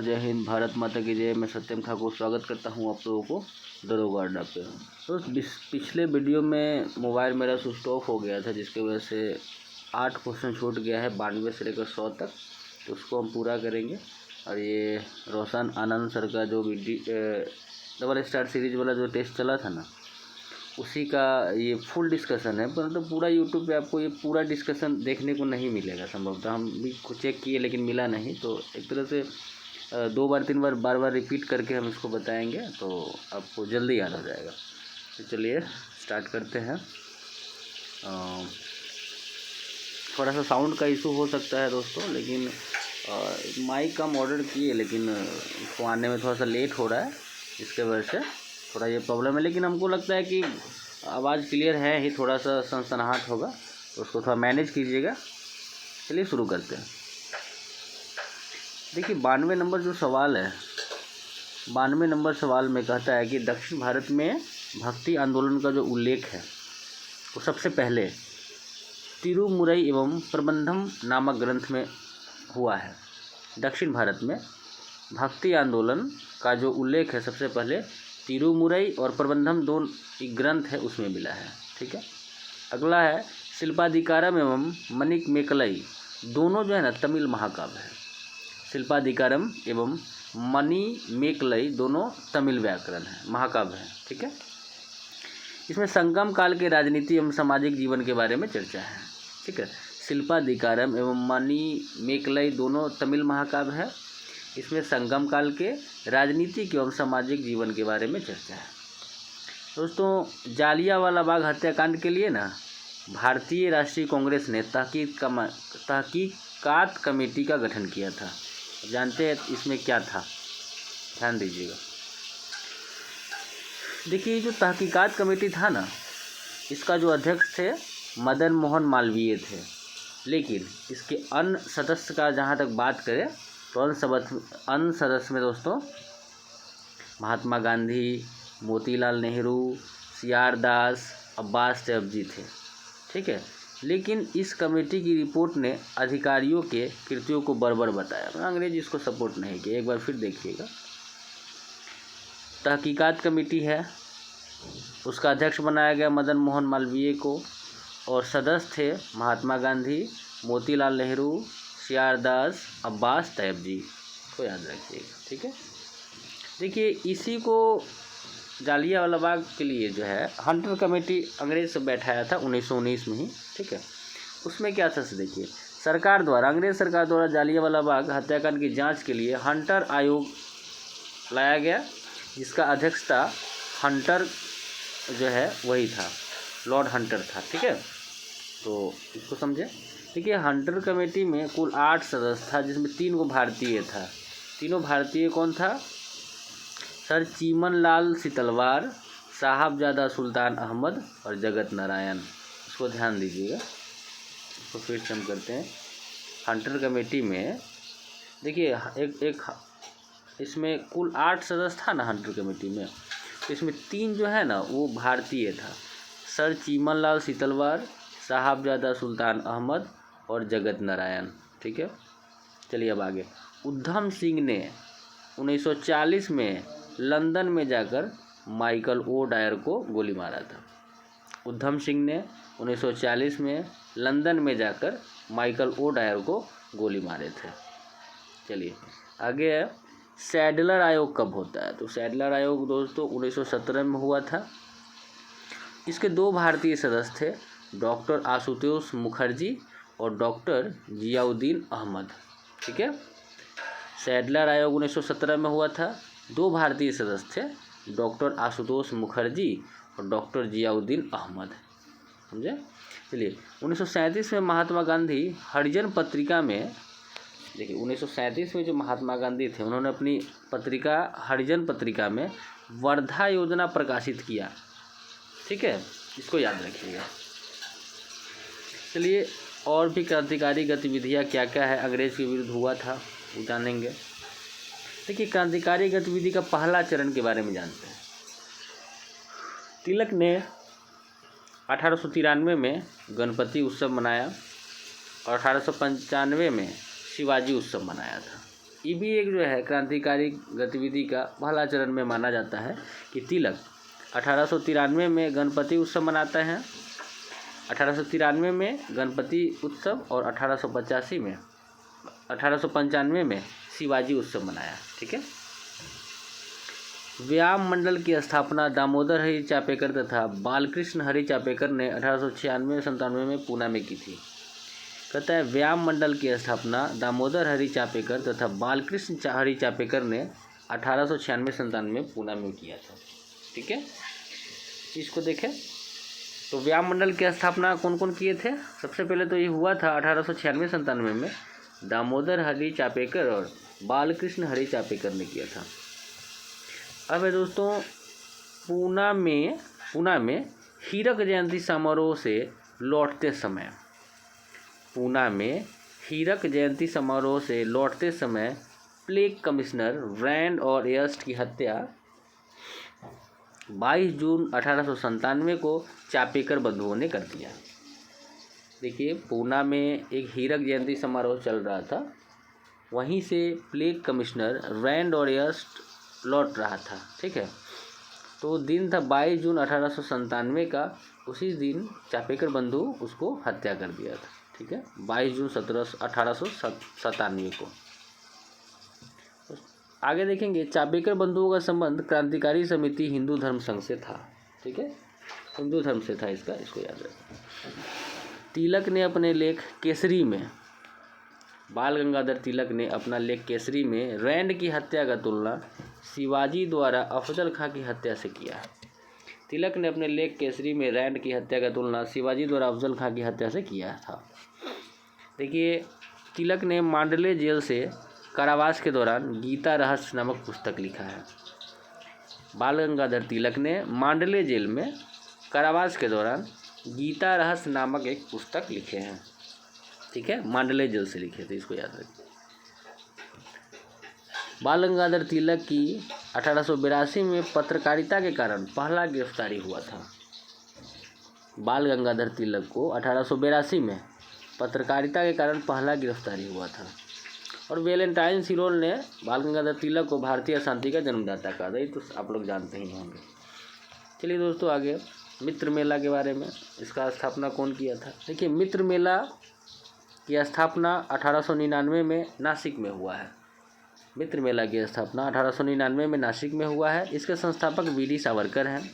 जय हिंद, भारत माता की जय। मैं सत्यम ठाकुर स्वागत करता हूं आप लोगों को दरोगा अड्डा पे। तो पिछले वीडियो में मोबाइल मेरा स्विच ऑफ हो गया था, जिसकी वजह से 8 क्वेश्चन छूट गया है 92 से लेकर 100 तक। तो उसको हम पूरा करेंगे। और ये रोशन आनंद सर का जो डबल स्टार सीरीज वाला जो टेस्ट चला था ना, उसी का ये फुल डिस्कशन है। परंतु पूरा यूट्यूब पे आपको ये पूरा डिस्कशन देखने को नहीं मिलेगा संभवतः। हम भी चेक किए लेकिन मिला नहीं। तो एक तरह से 2 बार 3 बार बार रिपीट करके हम इसको बताएंगे, तो आपको जल्दी याद हो जाएगा। तो चलिए स्टार्ट करते हैं। थोड़ा सा साउंड का इशू हो सकता है दोस्तों, लेकिन माइक का हम ऑर्डर किए, लेकिन उसको आने में थोड़ा सा लेट हो रहा है, इसके वजह से थोड़ा ये प्रॉब्लम है। लेकिन हमको लगता है कि आवाज़ क्लियर है ही, थोड़ा सा सनसनाहट होगा, तो उसको थोड़ा मैनेज कीजिएगा। चलिए शुरू करते हैं। देखिए 92 नंबर जो सवाल है, 92 नंबर सवाल में कहता है कि दक्षिण भारत में भक्ति आंदोलन का जो उल्लेख है वो सबसे पहले तिरुमुरई एवं प्रबंधम नामक ग्रंथ में हुआ है। दक्षिण भारत में भक्ति आंदोलन का जो उल्लेख है सबसे पहले तिरुमुरई और प्रबंधम दो ग्रंथ है उसमें मिला है। ठीक है। अगला है शिल्पाधिकारम एवं मणिक मेकलई, दोनों जो है ना तमिल महाकाव्य है। शिल्पाधिकारम एवं मणि मेकलई दोनों तमिल व्याकरण है, महाकाव्य है। ठीक है। इसमें संगम काल के राजनीति एवं सामाजिक जीवन के बारे में चर्चा है। ठीक है। शिल्पाधिकारम एवं मणि मेकलई दोनों तमिल महाकाव्य है। इसमें संगम काल के राजनीतिक एवं सामाजिक जीवन के बारे में चर्चा है। दोस्तों जालियांवाला बाग हत्याकांड के लिए ना भारतीय राष्ट्रीय कांग्रेस ने तहकीकात कमेटी का गठन किया था। जानते हैं इसमें क्या था, ध्यान दीजिएगा। देखिए जो तहकीकात कमेटी था ना, इसका जो अध्यक्ष थे मदन मोहन मालवीय थे। लेकिन इसके अन्य सदस्य का जहाँ तक बात करें तो अन्य सदस्य में दोस्तों महात्मा गांधी, मोतीलाल नेहरू, सीआर दास, अब्बास तैयबजी थे। ठीक है। लेकिन इस कमेटी की रिपोर्ट ने अधिकारियों के कृत्यों को बर्बर बताया। अंग्रेज इसको सपोर्ट नहीं किया। एक बार फिर देखिएगा, तहकीकात कमेटी है, उसका अध्यक्ष बनाया गया मदन मोहन मालवीय को, और सदस्य थे महात्मा गांधी, मोतीलाल नेहरू, सीआर दास, अब्बास तैयबजी को याद रखिएगा। ठीक है। देखिए इसी को जालियांवाला बाग के लिए जो है हंटर कमेटी अंग्रेज से बैठाया था 1919 में ही। ठीक है। उसमें क्या था देखिए, अंग्रेज सरकार द्वारा जालियांवाला बाग हत्याकांड की जांच के लिए हंटर आयोग लाया गया, जिसका अध्यक्ष था हंटर जो है वही था, लॉर्ड हंटर था। ठीक है। तो इसको समझे। देखिए हंटर कमेटी में कुल 8 सदस्य था, जिसमें 3 को भारतीय था। तीनों भारतीय कौन था? सर चीमन लाल सितलवार, साहबजादा सुल्तान अहमद और जगत नारायण। इसको ध्यान दीजिएगा। तो फिर से हम करते हैं। हंटर कमेटी में देखिए एक इसमें कुल 8 सदस्य था ना हंटर कमेटी में, तो इसमें 3 जो है ना वो भारतीय था, सर चीमन लाल सितलवार, साहबजादा सुल्तान अहमद और जगत नारायण। ठीक है। चलिए अब आगे। उधम सिंह ने 1940 में लंदन में जाकर माइकल ओ डायर को गोली मारा था। उधम सिंह ने 1940 में लंदन में जाकर माइकल ओ डायर को गोली मारे थे। चलिए आगे है सैडलर आयोग कब होता है? तो सैडलर आयोग दोस्तों 1917 में हुआ था। इसके 2 भारतीय सदस्य थे, डॉक्टर आशुतोष मुखर्जी और डॉक्टर जियाउद्दीन अहमद। ठीक है। सैडलर आयोग 1917 में हुआ था। 2 भारतीय सदस्य थे, डॉक्टर आशुतोष मुखर्जी और डॉक्टर जियाउद्दीन अहमद। समझे। चलिए 1937 में महात्मा गांधी हरिजन पत्रिका में, देखिए 1937 में जो महात्मा गांधी थे उन्होंने अपनी पत्रिका हरिजन पत्रिका में वर्धा योजना प्रकाशित किया। ठीक है। इसको याद रखिएगा। चलिए और भी क्रांतिकारी गतिविधियाँ क्या क्या है अंग्रेज के विरुद्ध हुआ था वो जानेंगे। देखिए क्रांतिकारी गतिविधि का पहला चरण के बारे में जानते हैं। तिलक ने 1893 में गणपति उत्सव मनाया और 1895 में शिवाजी उत्सव मनाया था। ये भी एक जो है क्रांतिकारी गतिविधि का पहला चरण में माना जाता है कि तिलक 1893 में गणपति उत्सव मनाते हैं, 1893 में गणपति उत्सव और 1895 में शिवाजी उत्सव मनाया। ठीक है। व्यायाम मंडल की स्थापना दामोदर हरि चापेकर तथा बालकृष्ण हरि चापेकर ने 1896-97 में पूना में की थी। कहता है व्यायाम मंडल की स्थापना दामोदर हरि चापेकर तथा बालकृष्ण हरि चापेकर ने 1896-97 में पूना में किया था। ठीक है, इसको देखें तो व्यायाम मंडल की स्थापना कौन कौन किए थे। सबसे पहले तो ये हुआ था 1896-97 में दामोदर हरि चापेकर और बालकृष्ण हरि चापेकर ने किया था। अब है दोस्तों पूना में हीरक जयंती समारोह से लौटते समय प्लेग कमिश्नर रैंड और एस्ट की हत्या 22 जून 1897 को चापेकर बंधुओं ने कर दिया। देखिए पूना में एक हीरक जयंती समारोह चल रहा था, वहीं से प्लेग कमिश्नर रैंड और एस्ट लौट रहा था। ठीक है, तो दिन था 22 जून 1897 का, उसी दिन चापेकर बंधु उसको हत्या कर दिया था। ठीक है, 22 जून 1897 को। आगे देखेंगे चापेकर बंधुओं का संबंध क्रांतिकारी समिति हिंदू धर्म संघ से था। ठीक है, हिंदू धर्म से था इसको याद रखें। तिलक ने अपने लेख केसरी में बाल गंगाधर तिलक ने अपना लेख केसरी में रैंड की हत्या का तुलना शिवाजी द्वारा अफजल खां की हत्या से किया। तिलक ने अपने लेख केसरी में रैंड की हत्या का तुलना शिवाजी द्वारा अफजल खां की हत्या से किया था। देखिए तिलक ने मांडले जेल से कारावास के दौरान गीता रहस्य नामक पुस्तक लिखा है। बाल गंगाधर तिलक ने मांडले जेल में कारावास के दौरान गीता रहस्य नामक एक पुस्तक लिखे हैं। ठीक है, मांडले जेल से लिखे थे, इसको याद रखिए। बाल गंगाधर तिलक की 1882 में पत्रकारिता के कारण पहला गिरफ्तारी हुआ था। बाल गंगाधर तिलक को 1882 में पत्रकारिता के कारण पहला गिरफ्तारी हुआ था। और वैलेंटाइन सिरोल ने बाल गंगाधर तिलक को भारतीय शांति का जन्मदाता कहा था, ये तो आप लोग जानते ही होंगे। चलिए दोस्तों आगे मित्र मेला के बारे में, इसका स्थापना कौन किया था। देखिए मित्र मेला की स्थापना 1899 में नासिक में हुआ है। मित्र मेला की स्थापना 1899 में नासिक में हुआ है। इसके संस्थापक वीडी सावरकर हैं।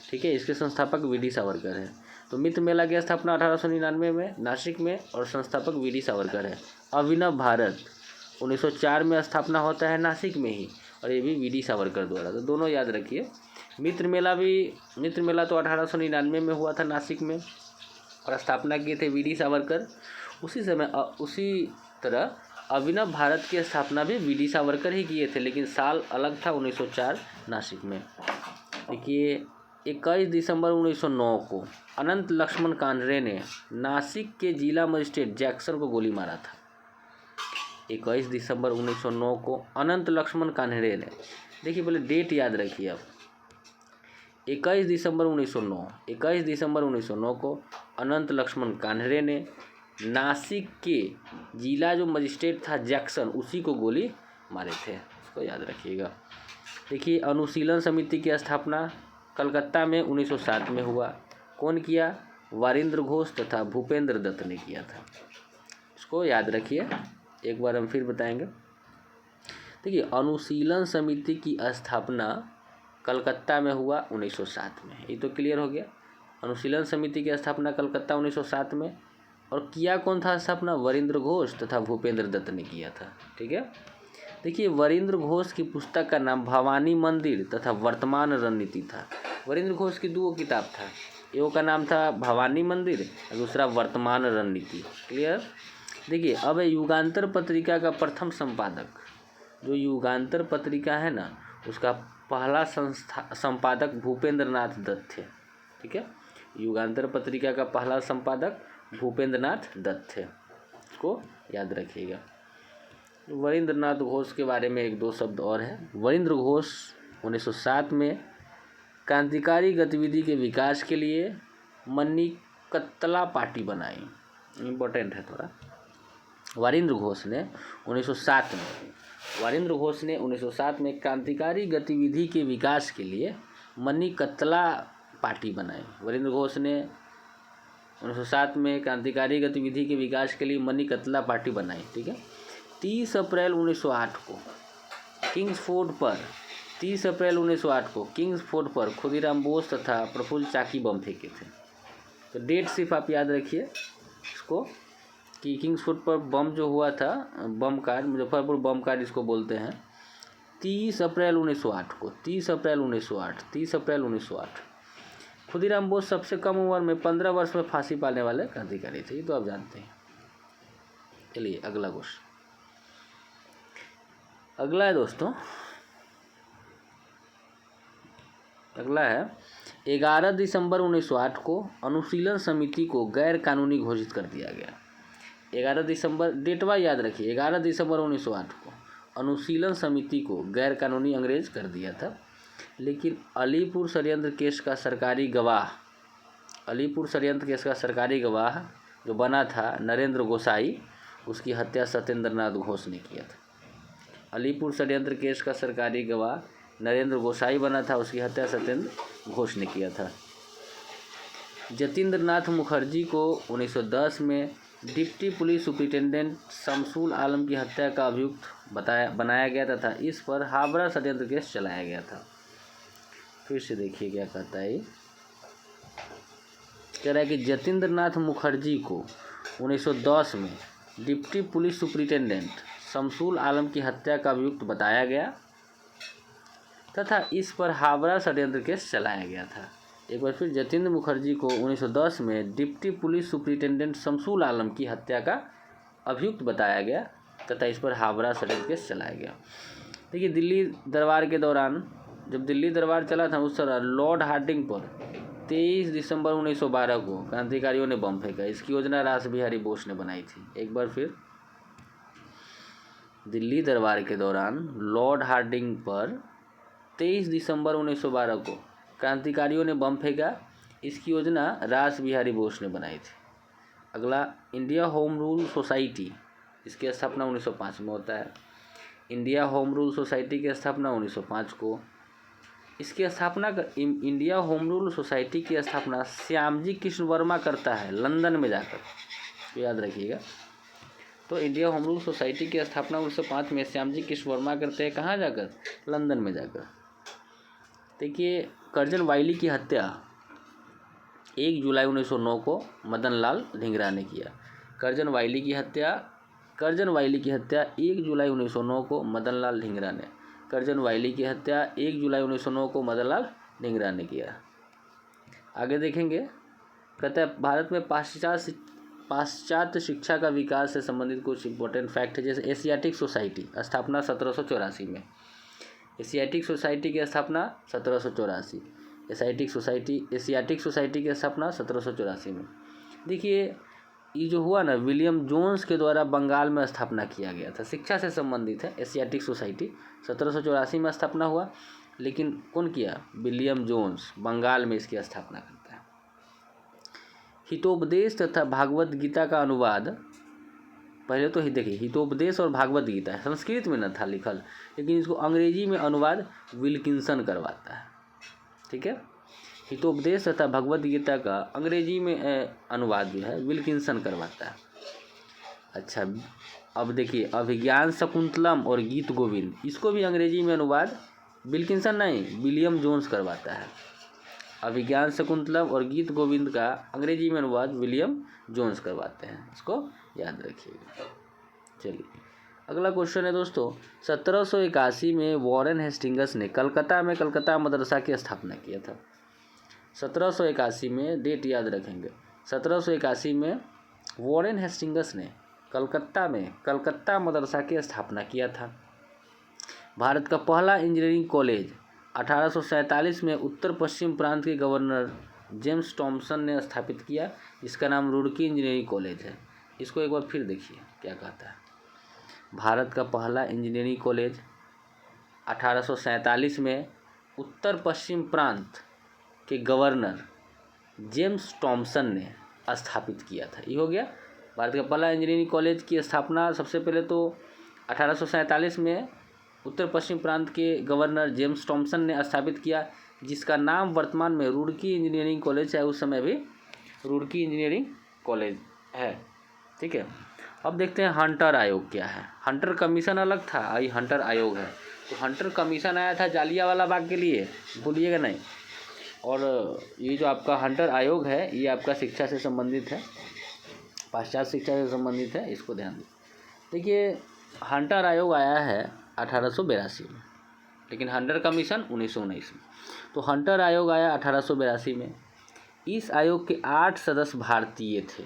ठीक है, इसके संस्थापक वीडी सावरकर हैं। तो मित्र मेला की स्थापना 1899 में नासिक में और संस्थापक वीडी सावरकर है। अभिनव भारत 1904 में स्थापना होता है नासिक में ही, और ये भी वीडी सावरकर द्वारा। तो दोनों याद रखिए। मित्र मेला तो 1899 में हुआ था नासिक में, और स्थापना किए थे वीडी सावरकर। उसी तरह अभिनव भारत की स्थापना भी वीडी सावरकर ही किए थे, लेकिन साल अलग था 1904 नासिक में। देखिए 21 दिसंबर 1909 को अनंत लक्ष्मण कान्हरे ने नासिक के जिला मजिस्ट्रेट जैक्सन को गोली मारा था। 21 दिसंबर 1909 को अनंत लक्ष्मण कान्हरे ने, देखिए पहले डेट याद रखिए आप, 21 दिसंबर 1909 को अनंत लक्ष्मण कान्हरे ने नासिक के जिला जो मजिस्ट्रेट था जैक्सन, उसी को गोली मारे थे, इसको याद रखिएगा। देखिए अनुशीलन समिति की स्थापना कलकत्ता में 1907 में हुआ। कौन किया? वारिंद्र घोष तथा भूपेंद्र दत्त ने किया था, इसको याद रखिए, एक बार हम फिर बताएंगे। देखिए अनुशीलन समिति की स्थापना कलकत्ता में हुआ 1907 में, ये तो क्लियर हो गया। अनुशीलन समिति की स्थापना कलकत्ता 1907 में, और किया कौन था स्थापना? वरिंद्र घोष तथा भूपेंद्र दत्त ने किया था। ठीक है, देखिए वरिंद्र घोष की पुस्तक का नाम भवानी मंदिर तथा वर्तमान रणनीति था। वरिंद्र घोष की दो किताब था, एक का नाम था भवानी मंदिर और दूसरा वर्तमान रणनीति। क्लियर। देखिए अब युगांतर पत्रिका का प्रथम संपादक, जो युगांतर पत्रिका है ना, उसका पहला संपादक भूपेंद्र नाथ दत्त थे। ठीक है, युगांतर पत्रिका का पहला संपादक भूपेंद्र नाथ दत्त थे, इसको याद रखिएगा। वरिंद्र नाथ घोष के बारे में एक दो शब्द और है। वरिंद्र घोष 1907 में क्रांतिकारी गतिविधि के विकास के लिए मन्नी कत्तला पार्टी बनाई, इम्पोर्टेंट है थोड़ा। वारिंद्र घोष ने 1907 में 1907 में क्रांतिकारी गतिविधि के विकास के लिए मनिकतला पार्टी बनाई। वारिंद्र घोष ने 1907 में क्रांतिकारी गतिविधि के विकास के लिए मनिकतला पार्टी बनाई। ठीक है। 30 अप्रैल 1908 को किंग्स फोर्ट पर खुदीराम बोस तथा प्रफुल्ल चाकी बम फेंके थे। तो डेट सिर्फ आप याद रखिए इसको कि किंग्स फोर्ट पर बम जो हुआ था, बम कांड, मुजफ्फरपुर बम कांड इसको बोलते हैं। 30 अप्रैल 1908। खुदीराम बोस सबसे कम उम्र में 15 वर्ष में फांसी पाने वाले क्रांतिकारी थे, ये तो आप जानते हैं। चलिए अगला क्वेश्चन, अगला है दोस्तों, अगला है 11 दिसंबर 1908 को अनुशीलन समिति को गैर कानूनी घोषित कर दिया गया। 11 दिसंबर, डेटवा याद रखिए, 11 दिसंबर 1908 को अनुशीलन समिति को गैर कानूनी अंग्रेज कर दिया था। लेकिन अलीपुर षड्यंत्र केस का सरकारी गवाह जो बना था नरेंद्र गोसाई, उसकी हत्या सत्येंद्र नाथ घोष ने किया था। अलीपुर षड्यंत्र केस का सरकारी गवाह नरेंद्र गोसाई बना था, उसकी हत्या सत्येंद्र घोष ने किया था। जतीन्द्र नाथ मुखर्जी को 1910 में डिप्टी पुलिस सुपरिटेंडेंट शमसुल आलम की हत्या का अभियुक्त बनाया गया तथा इस पर हावड़ा षड्यंत्र केस चलाया गया था। फिर से देखिए क्या कहता है, कह रहा है कि जतीन्द्र नाथ मुखर्जी को 1910 में डिप्टी पुलिस सुपरिटेंडेंट शमसुल आलम की हत्या का अभियुक्त बताया गया तथा इस पर हावड़ा षड्यंत्र केस चलाया गया था। एक बार फिर, जतीन्द्र मुखर्जी को 1910 में डिप्टी पुलिस सुपरिटेंडेंट शमसुल आलम की हत्या का अभियुक्त बताया गया तथा इस पर हावड़ा षड्यंत्र केस चलाया गया। देखिए, दिल्ली दरबार के दौरान, जब दिल्ली दरबार चला था उस तरह लॉर्ड हार्डिंग पर 23 दिसंबर 1912 को क्रांतिकारियों ने बम फेंका। इसकी योजना रास बिहारी बोस ने बनाई थी। एक बार फिर, दिल्ली दरबार के दौरान लॉर्ड हार्डिंग पर 23 दिसंबर 1912 को क्रांतिकारियों ने बम फेंका। इसकी योजना रास बिहारी बोस ने बनाई थी। अगला, इंडिया होम रूल सोसाइटी, इसकी स्थापना 1905 में होता है। इंडिया होम रूल सोसाइटी की स्थापना 1905 को, इसकी स्थापना इंडिया होम रूल सोसाइटी की स्थापना श्यामजी कृष्ण वर्मा करता है लंदन में जाकर, तो याद रखिएगा। तो इंडिया होम रूल सोसाइटी की स्थापना 1905 में श्यामजी कृष्ण वर्मा करते हैं, कहाँ जाकर? लंदन में जाकर। देखिए, कर्जन वाइली की हत्या 1 जुलाई 1909 को मदन लाल धिंगरा ने किया। कर्जन वाइली की हत्या 1 जुलाई 1909 को मदन लाल धिंगरा ने किया। आगे देखेंगे, कहते हैं भारत में पाश्चात्य शिक्षा का विकास से संबंधित कुछ इंपॉर्टेंट फैक्ट है। जैसे एशियाटिक सोसाइटी स्थापना 1784 में, एशियाटिक सोसाइटी की स्थापना 1784, एशियाटिक सोसाइटी की स्थापना 1784 में। देखिए, ये जो हुआ ना, विलियम जोन्स के द्वारा बंगाल में स्थापना किया गया था, शिक्षा से संबंधित है। एशियाटिक सोसाइटी 1784 में स्थापना हुआ, लेकिन कौन किया? विलियम जोन्स बंगाल में इसकी स्थापना करता है। हितोपदेश तथा भागवत गीता का अनुवाद, पहले तो देखिए, हितोपदेश और भागवत गीता है, संस्कृत में न था लिखल, लेकिन इसको अंग्रेजी में अनुवाद विल्किंसन करवाता है। ठीक है, हितोपदेश तथा भगवत गीता का अंग्रेजी में अनुवाद जो है विल्किंसन करवाता है। अच्छा, अब देखिए, अभिज्ञान शकुंतलम और गीत गोविंद, इसको भी अंग्रेजी में अनुवाद विल्किंसन नहीं, विलियम जोन्स करवाता है। अभिज्ञान शकुंतलम और गीत गोविंद का अंग्रेजी में अनुवाद विलियम जोन्स करवाते हैं, इसको याद रखिएगा। चलिए, अगला क्वेश्चन है दोस्तों, 1781 में वॉरेन हेस्टिंग्स ने कलकत्ता में कलकत्ता मदरसा की स्थापना किया था। 1781 में, डेट याद रखेंगे, 1781 में वॉरेन हेस्टिंग्स ने कलकत्ता में कलकत्ता मदरसा की स्थापना किया था। भारत का पहला इंजीनियरिंग कॉलेज 1847 में उत्तर पश्चिम प्रांत के गवर्नर जेम्स टॉमसन ने स्थापित किया, जिसका नाम रुड़की इंजीनियरिंग कॉलेज है। इसको एक बार फिर देखिए क्या कहता है। भारत का पहला इंजीनियरिंग कॉलेज 1847 में उत्तर पश्चिम प्रांत के गवर्नर जेम्स टॉमसन ने स्थापित किया था। ये हो गया भारत का पहला इंजीनियरिंग कॉलेज की स्थापना सबसे पहले तो 1847 में उत्तर पश्चिम प्रांत के गवर्नर जेम्स थॉमसन ने स्थापित किया, जिसका नाम वर्तमान में रुड़की इंजीनियरिंग कॉलेज है। उस समय भी रुड़की इंजीनियरिंग कॉलेज है। ठीक है, अब देखते हैं हंटर आयोग क्या है। हंटर कमीशन अलग था, ये हंटर आयोग है। तो हंटर कमीशन आया था जालियांवाला बाग के लिए, भूलिएगा नहीं। और ये जो आपका हंटर आयोग है ये आपका शिक्षा से संबंधित है, पाश्चात्य शिक्षा से संबंधित है, इसको ध्यान दें। देखिए हंटर आयोग आया है 1882 में, लेकिन हंटर कमीशन 1919 में। तो हंटर आयोग आया 1882 में। इस आयोग के 8 सदस्य भारतीय थे,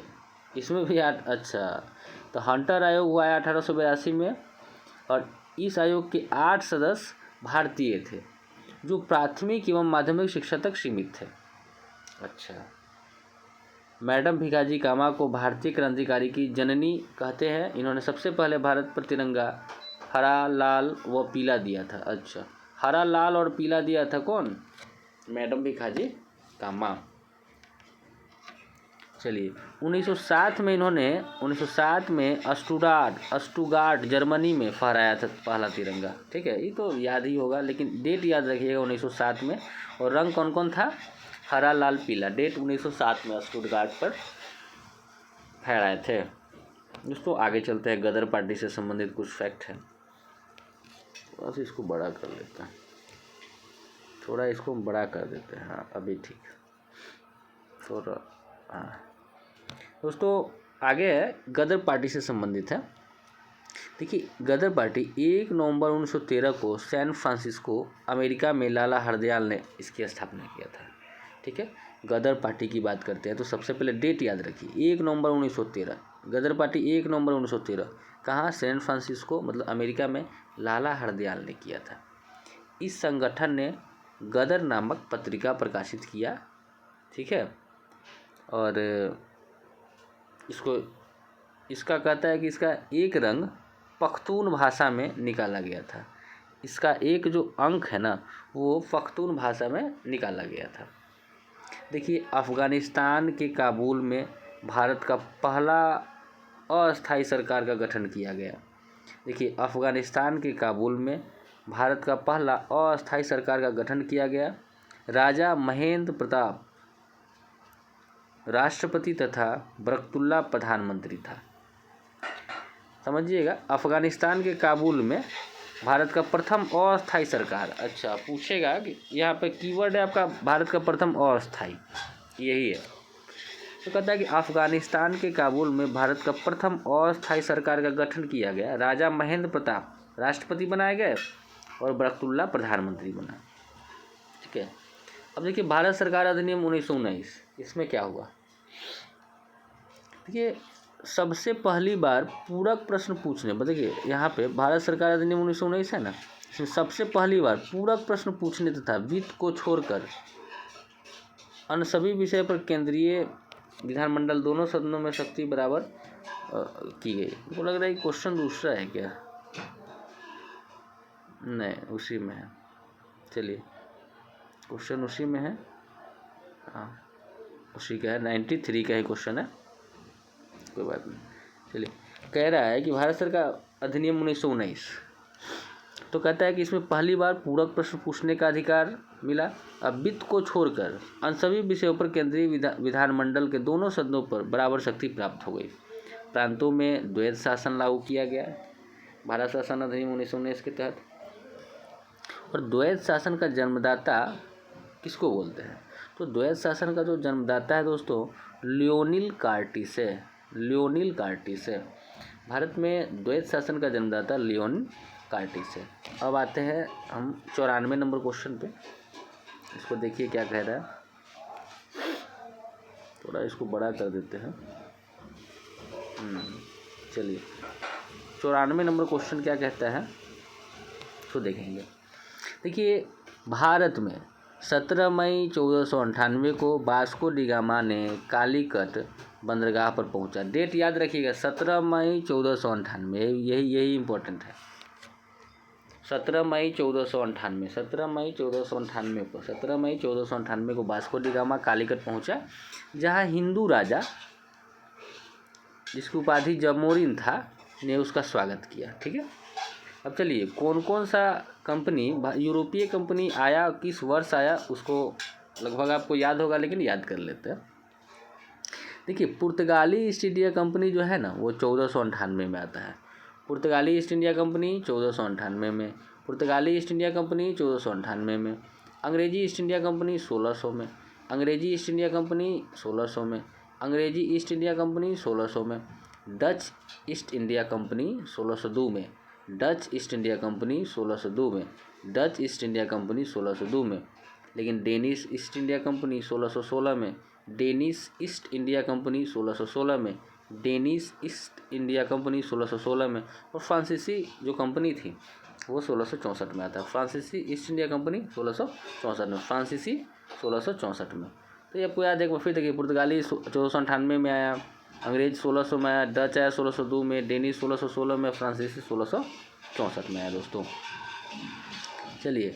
इसमें भी 8। अच्छा, तो हंटर आयोग हुआ है 1882 में और इस आयोग के 8 सदस्य भारतीय थे जो प्राथमिक एवं माध्यमिक शिक्षा तक सीमित थे। अच्छा, मैडम भिकाजी कामा को भारतीय क्रांतिकारी की जननी कहते हैं। इन्होंने सबसे पहले भारत पर तिरंगा हरा, लाल व पीला दिया था। अच्छा, हरा, लाल और पीला दिया था कौन? मैडम भिकाजी कामा। चलिए 1907 में इन्होंने 1907 में स्टुटगार्ट जर्मनी में फहराया था पहला तिरंगा। ठीक है, ये तो याद ही होगा, लेकिन डेट याद रखिएगा 1907 में। और रंग कौन कौन था? हरा, लाल, पीला। डेट 1907 में स्टुटगार्ट पर फहराए थे। दोस्तों आगे चलते हैं, गदर पार्टी से संबंधित कुछ फैक्ट है। थोड़ा सा इसको बड़ा कर लेते हैं, थोड़ा इसको बड़ा कर देते हैं। हाँ अभी ठीक, थोड़ा। हाँ दोस्तों आगे है, गदर पार्टी से संबंधित है। देखिए गदर पार्टी 1 नवंबर 1913 को सैन फ्रांसिस्को अमेरिका में लाला हरदयाल ने इसकी स्थापना किया था। ठीक है, गदर पार्टी की बात करते हैं तो सबसे पहले डेट याद रखिए, 1 नवंबर 1913। गदर पार्टी 1 नवंबर 1913 कहाँ? सैन फ्रांसिस्को मतलब अमेरिका में लाला हरदयाल ने किया था। इस संगठन ने गदर नामक पत्रिका प्रकाशित किया। ठीक है, और इसका कहता है कि इसका एक रंग पख्तून भाषा में निकाला गया था। इसका एक जो अंक है ना वो पख्तून भाषा में निकाला गया था। देखिए अफ़गानिस्तान के काबुल में भारत का पहला अस्थायी सरकार का गठन किया गया। देखिए अफ़गानिस्तान के काबुल में भारत का पहला अस्थायी सरकार का गठन किया गया। राजा महेंद्र प्रताप राष्ट्रपति तथा बरकतुल्ला प्रधानमंत्री था। समझिएगा, अफ़गानिस्तान के काबुल में भारत का प्रथम अस्थायी सरकार। अच्छा, पूछेगा कि यहाँ पे कीवर्ड है आपका भारत का प्रथम अस्थायी, यही है। तो कहता है कि अफ़गानिस्तान के काबुल में भारत का प्रथम अस्थायी सरकार का गठन किया गया। राजा महेंद्र प्रताप राष्ट्रपति बनाए गए और बरकतुल्ला प्रधानमंत्री बना। ठीक है, अब देखिए भारत सरकार अधिनियम 1919, इसमें क्या हुआ? देखिए सबसे पहली बार पूरक प्रश्न पूछने, देखिए यहाँ पे भारत सरकार अधिनियम 1919 है ना, इसमें सबसे पहली बार पूरक प्रश्न पूछने तथा वित्त को छोड़कर अन्य सभी विषय पर केंद्रीय विधानमंडल दोनों सदनों में शक्ति बराबर की गई। मुझको लग रहा है क्वेश्चन दूसरा है क्या? नहीं, उसी में है। चलिए क्वेश्चन उसी में है, हाँ उसी का है, 93 का ही क्वेश्चन है, कोई बात नहीं। चलिए कह रहा है कि भारत सरकार अधिनियम 1919, तो कहता है कि इसमें पहली बार पूरक प्रश्न पूछने का अधिकार मिला। अब वित्त को छोड़कर अन्य सभी विषयों पर केंद्रीय विधानमंडल के दोनों सदनों पर बराबर शक्ति प्राप्त हो गई। प्रांतों में द्वैध शासन लागू किया गया भारत शासन अधिनियम 1919 के तहत। और द्वैध शासन का जन्मदाता किसको बोलते हैं? तो द्वैध शासन का जो जन्मदाता है दोस्तों लियोनिल कार्टिस है। लियोनिल कार्टिस है, भारत में द्वैध शासन का जन्मदाता लियोनिल कार्टिस है। अब आते हैं हम 94 नंबर क्वेश्चन पे। इसको देखिए क्या कह रहा है, थोड़ा इसको बड़ा कर देते हैं। चलिए 94 नंबर क्वेश्चन क्या कहता है तो देखेंगे। देखिए भारत में 17 मई 1498 को वास्को डी गामा ने कालीकट बंदरगाह पर पहुंचा। डेट याद रखिएगा, 17 मई 1498, यही इम्पोर्टेंट है। 17 मई 1498, 17 मई 1498 को 17 मई 1498 को वास्को डी गामा कालीकट पहुंचा, जहां हिंदू राजा जिसकी उपाधि जमोरिन था, ने उसका स्वागत किया। ठीक है, अब चलिए कौन कौन सा कंपनी, यूरोपीय कंपनी आया, किस वर्ष आया, उसको लगभग आपको याद होगा, लेकिन याद कर लेते हैं। देखिए, पुर्तगाली ईस्ट इंडिया कंपनी जो है ना, वो 1498 में आता है। पुर्तगाली ईस्ट इंडिया कंपनी 1498 में, पुर्तगाली ईस्ट इंडिया कंपनी 1498 में, अंग्रेजी ईस्ट इंडिया कंपनी 1600 में, अंग्रेजी ईस्ट इंडिया कंपनी 1600 में, अंग्रेजी ईस्ट इंडिया कंपनी 1600 में, डच ईस्ट इंडिया कंपनी 1602 में, डच ईस्ट इंडिया कंपनी 1602 में, डच ईस्ट इंडिया कंपनी 1602 में, लेकिन डेनिश ईस्ट इंडिया कंपनी 1616 में, डेनिश ईस्ट इंडिया कंपनी 1616 में, डेनिश ईस्ट इंडिया कंपनी 1616 में, और फ्रांसीसी जो कंपनी थी वो 1664 में आता है। फ्रांसीसी ईस्ट इंडिया कंपनी 1664 में, फ्रांसीसी 1664 में। तो ये आपको याद है। फिर देखिए, पुर्तगाली 1498 में आया, अंग्रेज 1600 में आया, डच आया 1602 में, डेनिश 1616 में, फ्रांसीसी 1664 में आया दोस्तों। चलिए,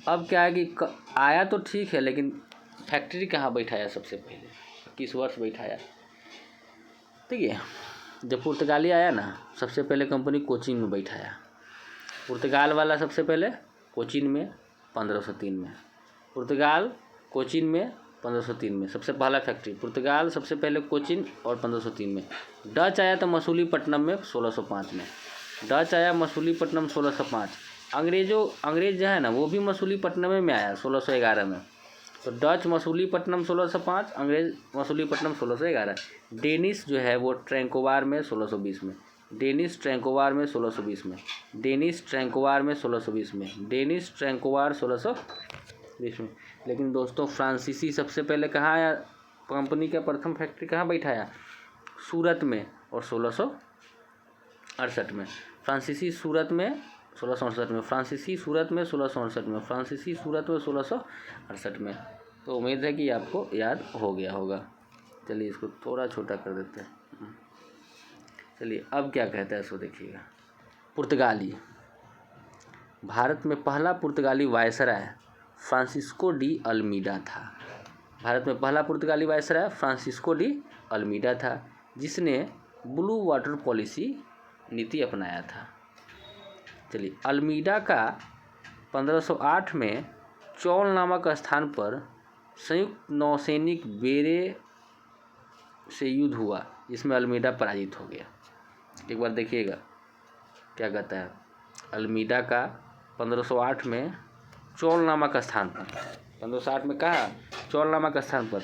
अब क्या है कि आया तो ठीक है, लेकिन फैक्ट्री कहाँ बैठाया सबसे पहले, किस वर्ष बैठाया? ठीक है, जब पुर्तगाली आया ना, सबसे पहले कंपनी कोचीन में बैठाया। पुर्तगाल वाला सबसे पहले कोचीन में 1503 में, पुर्तगाल कोचीन में 1503 में सबसे पहला फैक्ट्री, पुर्तगाल सबसे पहले कोचीन और 1503 में। डच आया तो मसूलीपट्टनम में 1605 में, डच आया मसूलीपट्टनम 1605। अंग्रेज जो है ना, वो भी मसूलीपट्टनम में आया 1611 में। तो डच मसूलीपट्टनम 1605, अंग्रेज मसूलीपट्टनम 1611। डेनिश जो है वो ट्रैंकोवार में 1620 में, डेनिश ट्रैंकोवार में 1620 में, डेनिश ट्रैंकोवार में 1620 में, डेनिश ट्रैंकोवार 1620 में। लेकिन दोस्तों, फ्रांसीसी सबसे पहले कहाँ आया? कंपनी का प्रथम फैक्ट्री कहाँ बैठाया? सूरत में, और 1668 में। फ्रांसीसी सूरत में 1668 में, फ्रांसीसी सूरत में 1668 में, फ्रांसीसी सूरत में 1668 में। तो उम्मीद है कि आपको याद हो गया होगा। चलिए, इसको थोड़ा छोटा कर देते हैं। चलिए, अब क्या कहता है इसको देखिएगा। पुर्तगाली, भारत में पहला पुर्तगाली वायसराय फ्रांसिस्को डी अल्मीडा था। भारत में पहला पुर्तगाली वायसराय फ्रांसिस्को डी अल्मीडा था, जिसने ब्लू वाटर पॉलिसी नीति अपनाया था। चलिए, अल्मीडा का 1508 में चौल नामक स्थान पर संयुक्त नौसैनिक बेरे से युद्ध हुआ, जिसमें अल्मीडा पराजित हो गया। एक बार देखिएगा क्या कहता है। अल्मीडा का 1508 में चौल नामक स्थान पर, 1508 में कहा चौल नामक स्थान पर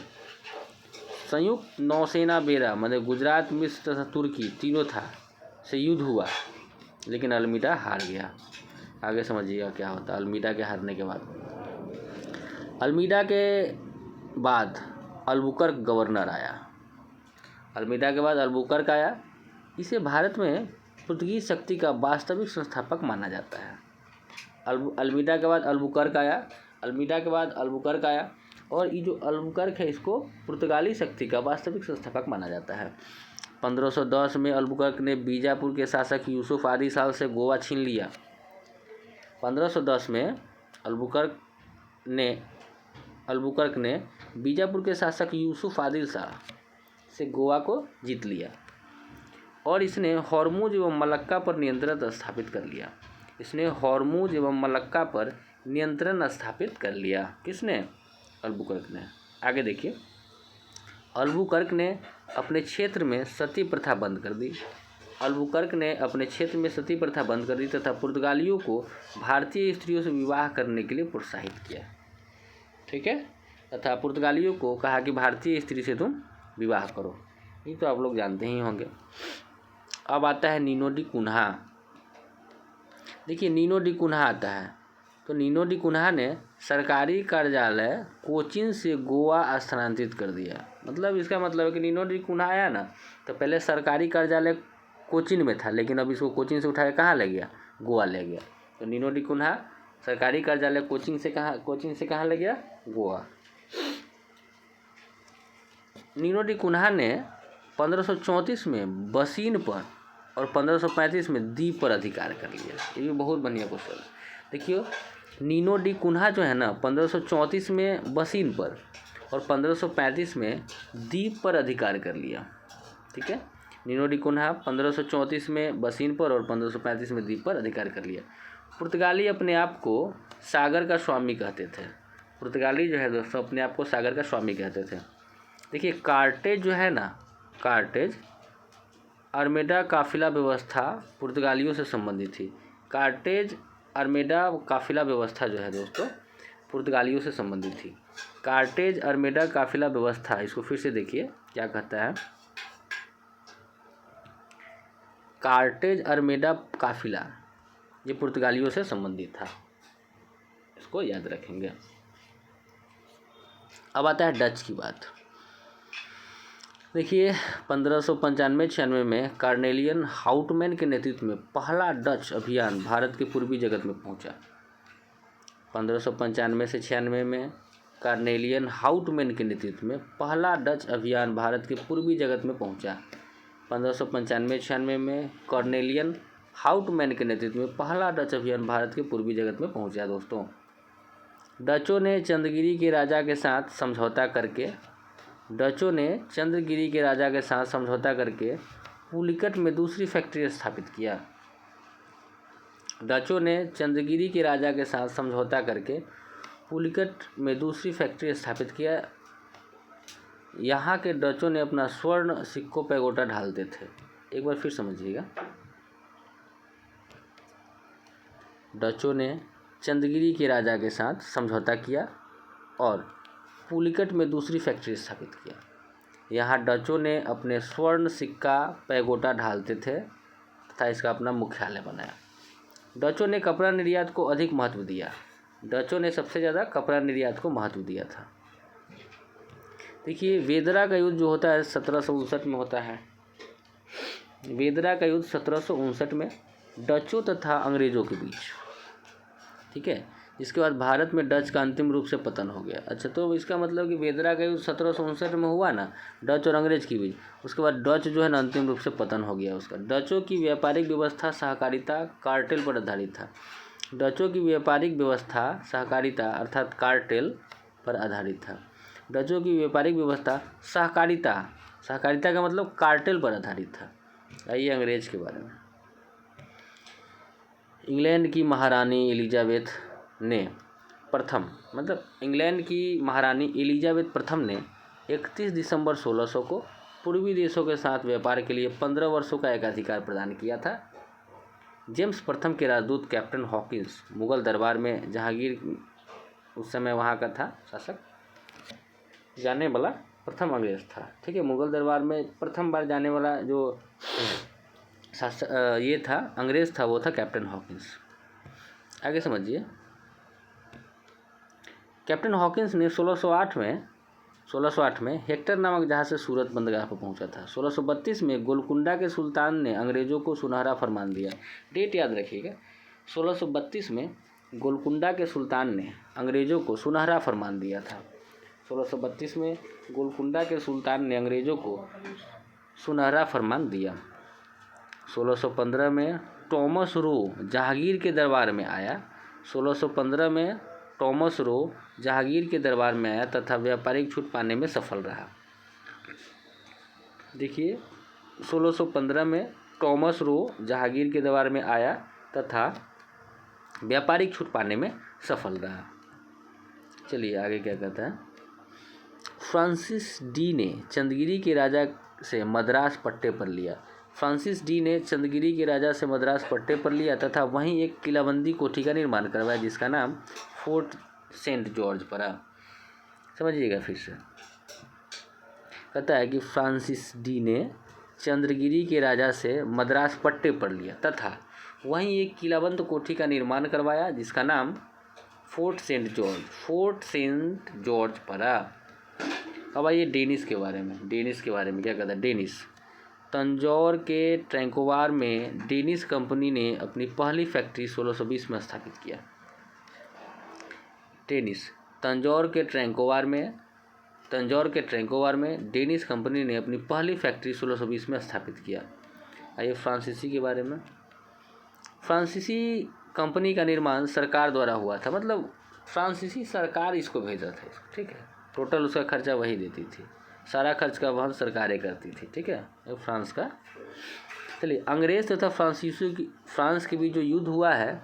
संयुक्त नौसेना बेरा, मतलब गुजरात, मिस्र तथा तुर्की तीनों था, से युद्ध हुआ, लेकिन अल्मीडा हार गया। आगे समझिएगा क्या होता है अल्मीडा के हारने के बाद। अल्मीडा के बाद अल्बुकर्क गवर्नर आया। अल्मीडा के बाद अल्बुकर्क आया। इसे भारत में पुर्तगीज शक्ति का वास्तविक संस्थापक माना जाता है। अल्मीडा के बाद अल्बुकर्क आया, अल्मीडा के बाद अल्बुकर्क आया, और ये जो अल्बुकर्क है, इसको पुर्तगाली शक्ति का वास्तविक संस्थापक माना जाता है। 1510 में अल्बुकर्क ने बीजापुर के शासक यूसुफ आदिल शाह से गोवा छीन लिया। 1510 में अल्बुकर्क ने बीजापुर के शासक यूसुफ आदिल शाह से गोवा को जीत लिया, और इसने हॉर्मुज एवं मलक्का पर नियंत्रण स्थापित कर लिया। इसने हॉर्मुज एवं मलक्का पर नियंत्रण स्थापित कर लिया। किसने? अल्बुकर्क ने। आगे देखिए, अल्बुकर्क ने अपने क्षेत्र में सती प्रथा बंद कर दी। अल्बुकर्क ने अपने क्षेत्र में सती प्रथा बंद कर दी तथा पुर्तगालियों को भारतीय स्त्रियों से विवाह करने के लिए प्रोत्साहित किया। ठीक है, तथा पुर्तगालियों को कहा कि भारतीय स्त्री से तुम विवाह करो। ये तो आप लोग जानते ही होंगे। अब आता है नीनो डी कुन्हा। देखिए, नीनो डी कुन्हा आता है, तो नीनो डी कुन्हा ने सरकारी कार्यालय कोचीन से गोवा स्थानांतरित कर दिया। मतलब इसका मतलब है कि नीनो डी कुन्हा आया ना, तो पहले सरकारी कार्यालय कोचीन में था, लेकिन अब इसको कोचीन से उठाया कहाँ ले गया? गोवा ले गया। तो नीनो डी कुन्हा सरकारी कार्यालय कोचीन से कहाँ ले गया? गोवा। नीनो डी कुन्हा ने 1534 में बसीन पर और 1535 में द्वीप पर अधिकार कर लिया। ये भी बहुत बढ़िया क्वेश्चन है। देखिए, नीनो डी कुन्हा जो है ना, 1534 में बसीन पर और 1535 में द्वीप पर अधिकार कर लिया। ठीक है, नीनो डी कुन्हा 1534 में बसीन पर और 1535 में द्वीप पर अधिकार कर लिया। पुर्तगाली अपने आप को सागर का स्वामी कहते थे। पुर्तगाली जो है दोस्तों अपने आप को सागर का स्वामी कहते थे। देखिए कार्टेज जो है ना, कार्टेज आर्मेडा काफिला व्यवस्था पुर्तगालियों से संबंधित थी। कार्टेज आर्मेडा काफिला व्यवस्था जो है दोस्तों पुर्तगालियों से संबंधित थी। कार्टेज आर्मेडा काफिला व्यवस्था, इसको फिर से देखिए क्या कहता है। कार्टेज आर्मेडा काफिला ये पुर्तगालियों से संबंधित था, इसको याद रखेंगे। अब आता है डच की बात। देखिए 1595-96 में कार्नेलियन हाउटमैन के नेतृत्व में पहला डच अभियान भारत के पूर्वी जगत में पहुंचा। 1595 से 96 में कार्नेलियन हाउटमैन के नेतृत्व में पहला डच अभियान भारत के पूर्वी जगत में पहुंचा। 1595-96 में कार्नेलियन हाउटमैन के नेतृत्व में पहला डच अभियान भारत के पूर्वी जगत में पहुंचा। दोस्तों डचों ने चंद्रगिरी के राजा के साथ समझौता करके पुलिकट में दूसरी फैक्ट्री स्थापित किया। डचों ने चंद्रगिरी के राजा के साथ समझौता करके पुलिकट में दूसरी फैक्ट्री स्थापित किया। यहाँ के डचों ने अपना स्वर्ण सिक्कों पैगोटा ढालते थे। एक बार फिर समझिएगा, डचों ने चंद्रगिरी के राजा के साथ समझौता किया और पुलिकट में दूसरी फैक्ट्री स्थापित किया। यहाँ डचों ने अपने स्वर्ण सिक्का पैगोटा ढालते थे तथा इसका अपना मुख्यालय बनाया। डचों ने कपड़ा निर्यात को अधिक महत्व दिया। डचों ने सबसे ज़्यादा कपड़ा निर्यात को महत्व दिया था। देखिए वेदरा का युद्ध जो होता है 1759 में होता है। वेदरा का युद्ध 1759 में डचों तथा अंग्रेज़ों के बीच, ठीक है, जिसके बाद भारत में डच का अंतिम रूप से पतन हो गया। अच्छा, तो इसका मतलब कि वेदरा का युद्ध 1759 में हुआ ना, डच और अंग्रेज के बीच, उसके बाद डच जो है ना अंतिम रूप से पतन हो गया उसका। डचों की व्यापारिक व्यवस्था सहकारिता कार्टेल पर आधारित था। डचों की व्यापारिक व्यवस्था सहकारिता अर्थात कार्टेल पर आधारित था। डचों की व्यापारिक व्यवस्था सहकारिता का मतलब कार्टेल पर आधारित था। आइए अंग्रेज के बारे में। इंग्लैंड की महारानी एलिजाबेथ ने प्रथम, मतलब इंग्लैंड की महारानी एलिजाबेथ प्रथम ने 31 दिसंबर 1600 को पूर्वी देशों के साथ व्यापार के लिए 15 वर्षों का एकाधिकार प्रदान किया था। जेम्स प्रथम के राजदूत कैप्टन हॉकिंस मुगल दरबार में जहांगीर, उस समय वहाँ का था शासक, जाने वाला प्रथम अंग्रेज था। ठीक है, मुगल दरबार में प्रथम बार जाने वाला जो ये था अंग्रेज़ था, वो था कैप्टन हॉकिंस। आगे समझिए। कैप्टन हॉकिंस ने 1608 में हेक्टर नामक जहाज से सूरत बंदरगाह पर पहुंचा था। 1632 में गोलकुंडा के सुल्तान ने अंग्रेज़ों को सुनहरा फरमान दिया। डेट याद रखिएगा, 1632 में गोलकुंडा के सुल्तान ने अंग्रेज़ों को सुनहरा फरमान दिया था। 1632 में गोलकुंडा के सुल्तान ने अंग्रेज़ों को सुनहरा फरमान दिया। 1615 में टॉमस रो जहांगीर के दरबार में आया। 1615 में टॉमस रो जहांगीर के दरबार में आया तथा व्यापारिक छूट पाने में सफल रहा। देखिए 1615 में टॉमस रो जहांगीर के दरबार में आया तथा व्यापारिक छूट पाने में सफल रहा। चलिए आगे क्या कहता है। फ्रांसिस डी ने चंद्रगिरी के राजा से मद्रास पट्टे पर लिया। फ्रांसिस डी ने चंद्रगिरी के राजा से मद्रास पट्टे पर लिया तथा वहीं एक किलाबंदी कोठी का निर्माण करवाया जिसका नाम फोर्ट सेंट जॉर्ज पड़ा। समझिएगा फिर से, कहता है कि फ्रांसिस डी ने चंद्रगिरी के राजा से मद्रास पट्टे पर लिया तथा वहीं एक किलाबंद कोठी का निर्माण करवाया जिसका नाम फोर्ट सेंट जॉर्ज पड़ा। अब आइए डेनिस के बारे में। क्या कहता है डेनिस। तंजौर के ट्रैंकोवार में डेनिस कंपनी ने अपनी पहली फैक्ट्री 1620 में स्थापित किया। डेनिस तंजौर के ट्रैंकोवार में डेनिस कंपनी ने अपनी पहली फैक्ट्री 1620 में स्थापित किया। आइए फ्रांसीसी के बारे में। फ्रांसीसी कंपनी का निर्माण सरकार द्वारा हुआ था, मतलब फ्रांसीसी सरकार इसको भेजा था, ठीक है, टोटल उसका खर्चा वही देती थी। सारा खर्च का वहन सरकारें करती थी। ठीक है, ये फ्रांस का। चलिए, अंग्रेज तथा फ्रांस के बीच जो युद्ध हुआ है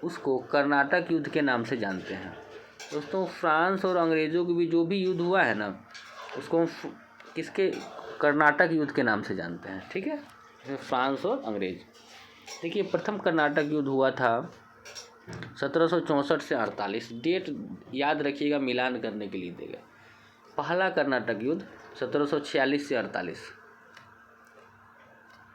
उसको कर्नाटक युद्ध के नाम से जानते हैं। दोस्तों, फ्रांस और अंग्रेज़ों के बीच जो भी युद्ध हुआ है ना, उसको हम किसके कर्नाटक युद्ध के नाम से जानते हैं। ठीक है, फ्रांस और अंग्रेज। देखिए, प्रथम कर्नाटक युद्ध हुआ था 1764 से 48। डेट याद रखिएगा, मिलान करने के लिए देगा। पहला कर्नाटक युद्ध 1746 से 48।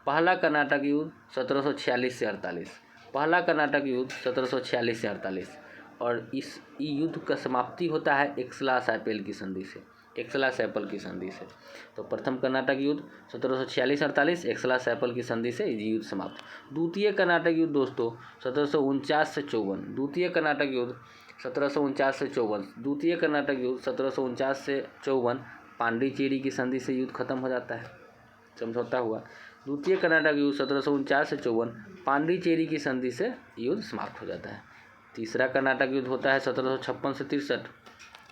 पहला कर्नाटक युद्ध 1746 से 48। पहला कर्नाटक युद्ध 1746 से 48। और इस युद्ध का समाप्ति होता है एक्सला-सैपल की संधि से। एक्सला-सैपल की संधि से। तो प्रथम कर्नाटक युद्ध 1746-48, एक्सला-सैपल की संधि से युद्ध समाप्त। द्वितीय कर्नाटक युद्ध दोस्तों 1749 से 54। द्वितीय कर्नाटक युद्ध 1749 से 54। द्वितीय कर्नाटक युद्ध 1749 से 54 पांडिचेरी की संधि से युद्ध खत्म हो जाता है, समझौता हुआ। द्वितीय कर्नाटक युद्ध 1749 से 54 पांडिचेरी की संधि से युद्ध समाप्त हो जाता है। तीसरा कर्नाटक युद्ध होता है 1756 से 63।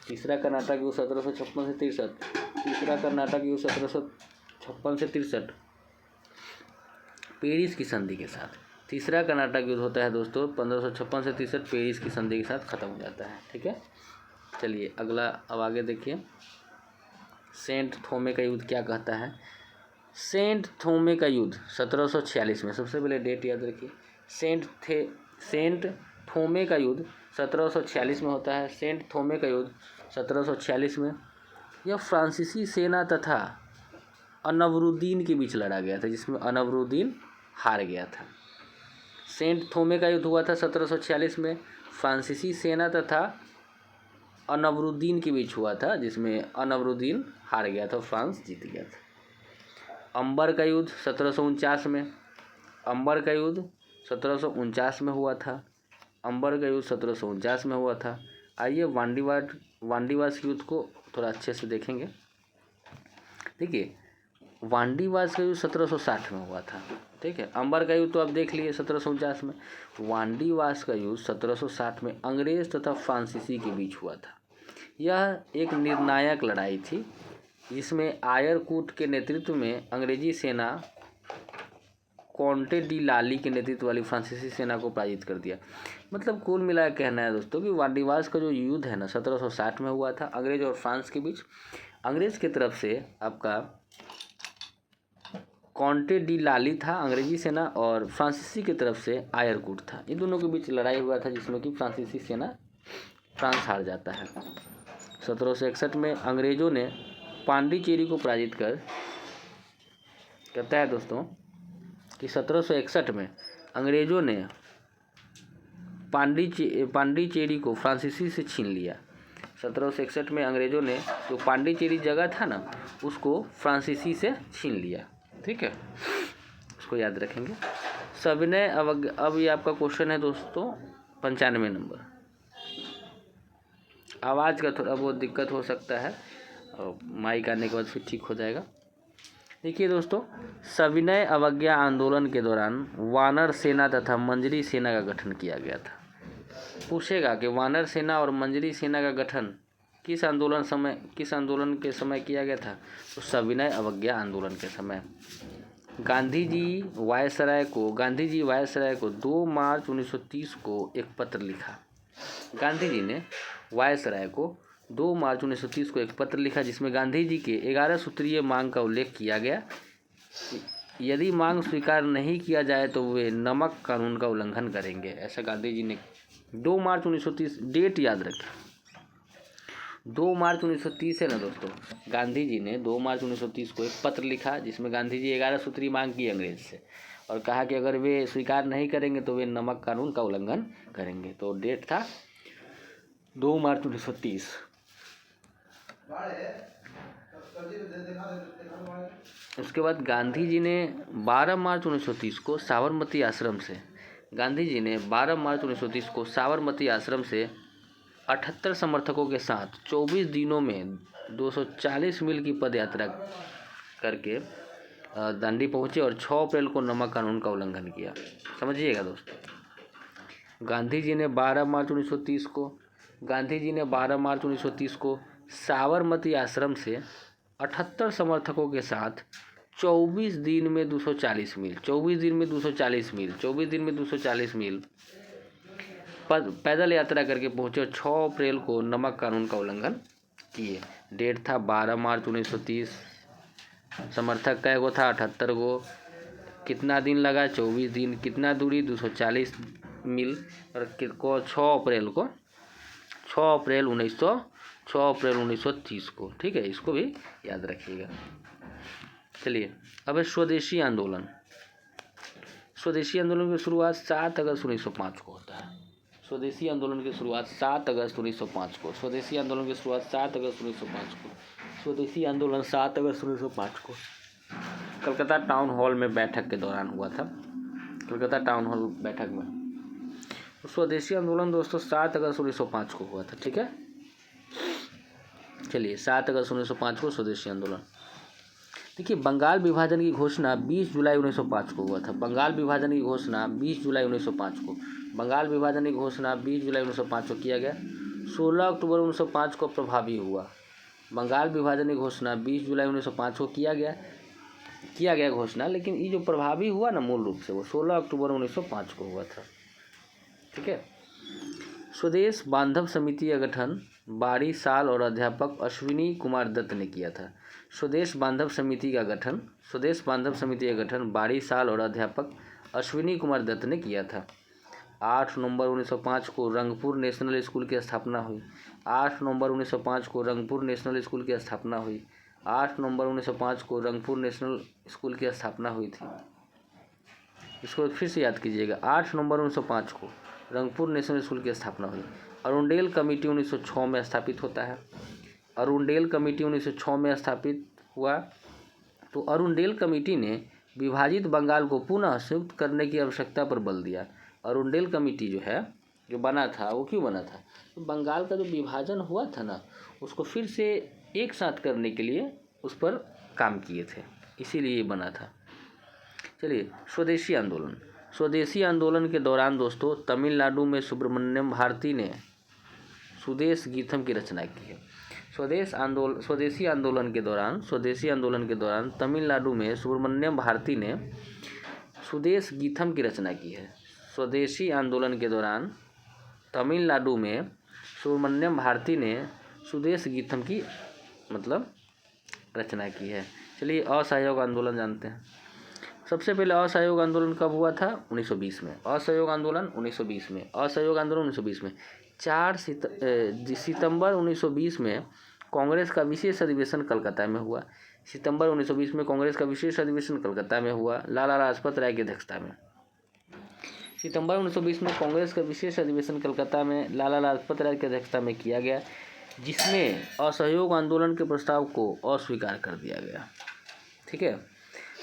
तीसरा कर्नाटक युद्ध 1756 से 63। तीसरा कर्नाटक युद्ध 1756 से 63 पेरिस की संधि के साथ। तीसरा कर्नाटक युद्ध होता है दोस्तों 1556 से 63 पेरिस की संधि के साथ खत्म हो जाता है। ठीक है, चलिए अगला, अब आगे देखिए, सेंट थोमे का युद्ध क्या कहता है। सेंट थोमे का युद्ध 1746 में, सबसे पहले डेट याद रखिए। सेंट थोमे का युद्ध 1746 में होता है। सेंट थोमे का युद्ध 1746 में। यह फ्रांसीसी सेना तथा अनवरुद्दीन के बीच लड़ा गया था, जिसमें अनवरुद्दीन हार गया था। सेंट थोमे का युद्ध हुआ था 1746 में। फ्रांसीसी सेना तथा अनवरुद्दीन के बीच हुआ था, जिसमें अनवरुद्दीन हार गया था, फ्रांस जीत गया था। अंबर का युद्ध 1749 में। अंबर का युद्ध 1749 में हुआ था। अंबर का युद्ध 1749 में हुआ था। आइए वांडीवास युद्ध को थोड़ा अच्छे से देखेंगे। देखिए, वांडीवास का युद्ध 1760 में हुआ था। ठीक है, अंबर का युद्ध तो आप देख लिए 1749 में। वांडीवास का युद्ध 1760 में अंग्रेज तथा फ्रांसीसी के बीच हुआ था। यह एक निर्णायक लड़ाई थी, जिसमें आयरकूट के नेतृत्व में अंग्रेजी सेना कॉन्टे डी लाली के नेतृत्व वाली फ्रांसीसी सेना को पराजित कर दिया। मतलब कुल मिला कहना है दोस्तों कि वांडीवास का जो युद्ध है ना 1760 में हुआ था अंग्रेज और फ्रांस के बीच। अंग्रेज की तरफ से आपका कॉन्टे डी लाली था अंग्रेजी सेना, और फ्रांसीसी की तरफ से आयरकूट था। ये दोनों के बीच लड़ाई हुआ था, जिसमें कि फ्रांसीसी सेना फ्रांस हार जाता है। 1761 में अंग्रेजों ने पांडिचेरी को पराजित कर, कहता है दोस्तों कि 1761 में अंग्रेजों ने पांडिचेरी को फ्रांसीसी से छीन लिया। 1761 में अंग्रेजों ने जो पांडिचेरी जगह था ना, उसको फ्रांसीसी से छीन लिया। ठीक है, उसको याद रखेंगे। सविनय अवज्ञा, अब ये आपका क्वेश्चन है दोस्तों 95 नंबर। आवाज़ का थोड़ा बहुत दिक्कत हो सकता है, और माइक आने के बाद फिर ठीक हो जाएगा। देखिए दोस्तों, सविनय अवज्ञा आंदोलन के दौरान वानर सेना तथा मंजरी सेना का गठन किया गया था। पूछेगा कि वानर सेना और मंजरी सेना का गठन किस आंदोलन के समय किया गया था, तो सविनय अवज्ञा आंदोलन के समय। गांधी जी वायसराय को 2 मार्च 1930 को एक पत्र लिखा। गांधी जी ने वायसराय को 2 मार्च 1930 को एक पत्र लिखा, जिसमें गांधी जी के 11 सूत्रीय मांग का उल्लेख किया गया। यदि मांग स्वीकार नहीं किया जाए तो वे नमक कानून का उल्लंघन करेंगे, ऐसा गांधी जी ने 2 मार्च 1930, डेट याद रखें, 2 मार्च 1930 है ना दोस्तों। गांधी जी ने 2 मार्च 1930 को एक पत्र लिखा, जिसमें गांधी जी 11 सूत्री मांग की अंग्रेज से, और कहा कि अगर वे स्वीकार नहीं करेंगे तो वे नमक कानून का उल्लंघन करेंगे। तो डेट था 2 मार्च 1930। उसके बाद गांधी जी ने 12 मार्च 1930 को साबरमती आश्रम से 78 समर्थकों के साथ 24 दिनों में 240 मील की पद यात्रा करके दांडी पहुंचे और 6 अप्रैल को नमक कानून का उल्लंघन किया। समझिएगा दोस्तों, गांधी जी ने 12 मार्च 1930 को साबरमती आश्रम से 78 समर्थकों के साथ 24 दिन में 240 मील 24 दिन में 240 मील 24 दिन में 240 मील पैदल यात्रा करके पहुंचे। 6 अप्रैल को नमक कानून का उल्लंघन किए। डेट था 12 मार्च 1930। समर्थक कै गो था? 78 गो। कितना दिन लगा? 24 दिन। कितना दूरी? 240 मील। और 6 अप्रैल को 6 अप्रैल 1930 को। ठीक है, इसको भी याद रखिएगा। चलिए, अब है स्वदेशी आंदोलन। स्वदेशी आंदोलन की शुरुआत 7 अगस्त 1905 को होता है। स्वदेशी आंदोलन की शुरुआत 7 अगस्त 1905 को। स्वदेशी आंदोलन की शुरुआत 7 अगस्त 1905 को। स्वदेशी आंदोलन 7 अगस्त 1905 को कलकत्ता टाउन हॉल में बैठक के दौरान हुआ था। कलकत्ता टाउन हॉल बैठक में स्वदेशी आंदोलन दोस्तों 7 अगस्त 1905 को हुआ था। ठीक है, चलिए 7 अगस्त 1905 को स्वदेशी आंदोलन। देखिए, बंगाल विभाजन की घोषणा 20 जुलाई 1905 को हुआ था। बंगाल विभाजन की घोषणा 20 जुलाई 1905 को। बंगाल विभाजन की घोषणा 20 जुलाई 1905 को किया गया। 16 अक्टूबर 1905 को प्रभावी हुआ। बंगाल विभाजन की घोषणा 20 जुलाई 1905 को किया गया घोषणा, लेकिन ये जो प्रभावी हुआ ना मूल रूप से वो 16 अक्टूबर 1905 को हुआ था। ठीक है। स्वदेश बांधव समिति का गठन बारी साल और अध्यापक अश्विनी कुमार दत्त ने किया था। स्वदेश बांधव समिति का गठन बारी साल और अध्यापक अश्विनी कुमार दत्त ने किया था। 8 नवंबर 1905 को रंगपुर नेशनल स्कूल की स्थापना हुई। 8 नवंबर 1905 को रंगपुर नेशनल स्कूल की स्थापना हुई। 8 नवंबर 1905 को रंगपुर नेशनल स्कूल की स्थापना हुई थी। इसको फिर से याद कीजिएगा। 8 नवंबर 1905 को रंगपुर नेशनल स्कूल की स्थापना हुई। अरुणडेल कमेटी 1906 में स्थापित होता है। अरुणडेल कमेटी 1906 में स्थापित हुआ। तो अरुणडेल कमेटी ने विभाजित बंगाल को पुनः संयुक्त करने की आवश्यकता पर बल दिया। अरुणडेल कमेटी जो बना था वो क्यों बना था? तो बंगाल का जो विभाजन हुआ था ना, उसको फिर से एक साथ करने के लिए उस पर काम किए थे, इसीलिए ये बना था। चलिए, स्वदेशी आंदोलन। स्वदेशी आंदोलन के दौरान दोस्तों तमिलनाडु में सुब्रमण्यम भारती ने स्वदेश गीतम की रचना की है। स्वदेशी आंदोलन के दौरान तमिलनाडु में सुब्रमण्यम भारती ने स्वदेश गीतम की रचना की है। स्वदेशी आंदोलन के दौरान तमिलनाडु में सुब्रमण्यम भारती ने स्वदेश गीतम की रचना की है। चलिए, असहयोग आंदोलन जानते हैं। सबसे पहले असहयोग आंदोलन कब हुआ था? 1920 में। असहयोग आंदोलन 1920 में। 4 सितंबर 1920 में कांग्रेस का विशेष अधिवेशन कलकत्ता में हुआ। सितंबर 1920 में कांग्रेस का विशेष अधिवेशन कलकत्ता में हुआ, लाला लाजपत राय की अध्यक्षता में। सितंबर 1920 में कांग्रेस का विशेष अधिवेशन कलकत्ता में लाला लाजपत राय की अध्यक्षता में किया गया, जिसमें असहयोग आंदोलन के प्रस्ताव को अस्वीकार कर दिया गया। ठीक है।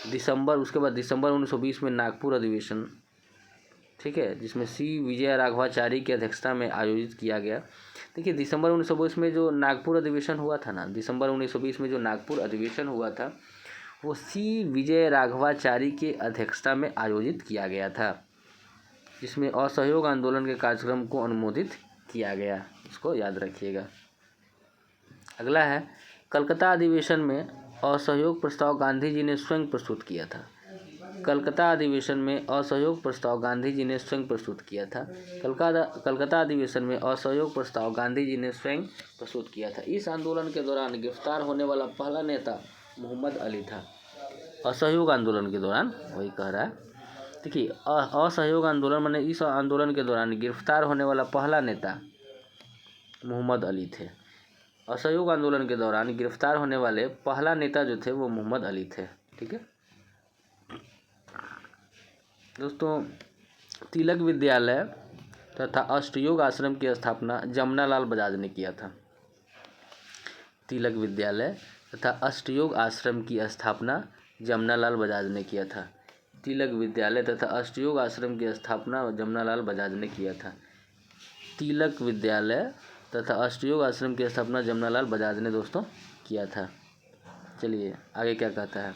उसके बाद दिसंबर 1920 में नागपुर अधिवेशन, ठीक है, जिसमें सी विजय राघवाचारी की अध्यक्षता में आयोजित किया गया। देखिए, दिसंबर 1920 में जो नागपुर अधिवेशन हुआ था, वो सी विजय राघवाचारी के अध्यक्षता में आयोजित किया गया था, जिसमें असहयोग आंदोलन के कार्यक्रम को अनुमोदित किया गया। इसको याद रखिएगा। अगला है, कलकत्ता अधिवेशन में असहयोग प्रस्ताव गांधी जी ने स्वयं प्रस्तुत किया था। कलकत्ता अधिवेशन में असहयोग प्रस्ताव गांधी जी ने स्वयं प्रस्तुत किया था। कलकत्ता अधिवेशन में असहयोग प्रस्ताव गांधी जी ने स्वयं प्रस्तुत किया था। इस आंदोलन के दौरान गिरफ्तार होने वाला पहला नेता मोहम्मद अली था। असहयोग आंदोलन के दौरान, वही कह रहा है। देखिए, असहयोग आंदोलन माने इस आंदोलन के दौरान गिरफ्तार होने वाला पहला नेता मोहम्मद अली थे। असहयोग आंदोलन के दौरान गिरफ्तार होने वाले पहला नेता जो थे वो मोहम्मद अली थे। ठीक है दोस्तों, तिलक विद्यालय तथा अष्टयोग आश्रम की स्थापना जमनालाल बजाज ने किया था। तिलक विद्यालय तथा अष्टयोग आश्रम की स्थापना जमनालाल बजाज ने किया था। तिलक विद्यालय तथा अष्टयोग आश्रम की स्थापना जमनालाल बजाज ने किया था। तिलक विद्यालय तथा अष्टयोग आश्रम की स्थापना जमनालाल बजाज ने दोस्तों किया था। चलिए आगे क्या कहता है।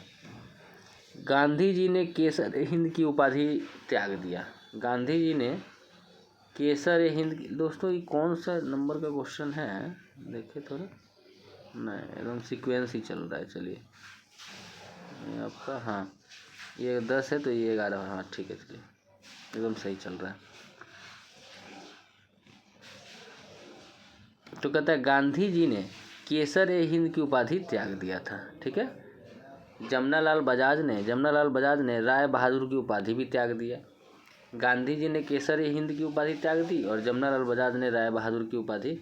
गांधी जी ने केसर हिंद की उपाधि त्याग दिया। गांधी जी ने केसर हिंद, दोस्तों ये कौन सा नंबर का क्वेश्चन है, देखिए थोड़ा। नहीं, एकदम सीक्वेंस ही चल रहा है। चलिए ये आपका, हाँ ये 10 है तो ये 11, हाँ ठीक है, चलिए एकदम सही चल रहा है। तो कहता है गांधी जी ने केसर ए हिंद की उपाधि त्याग दिया था। ठीक है, जमनालाल बजाज ने राय बहादुर की उपाधि भी त्याग दिया। गांधी जी ने केसर ए हिंद की उपाधि त्याग दी और जमनालाल बजाज ने राय बहादुर की उपाधि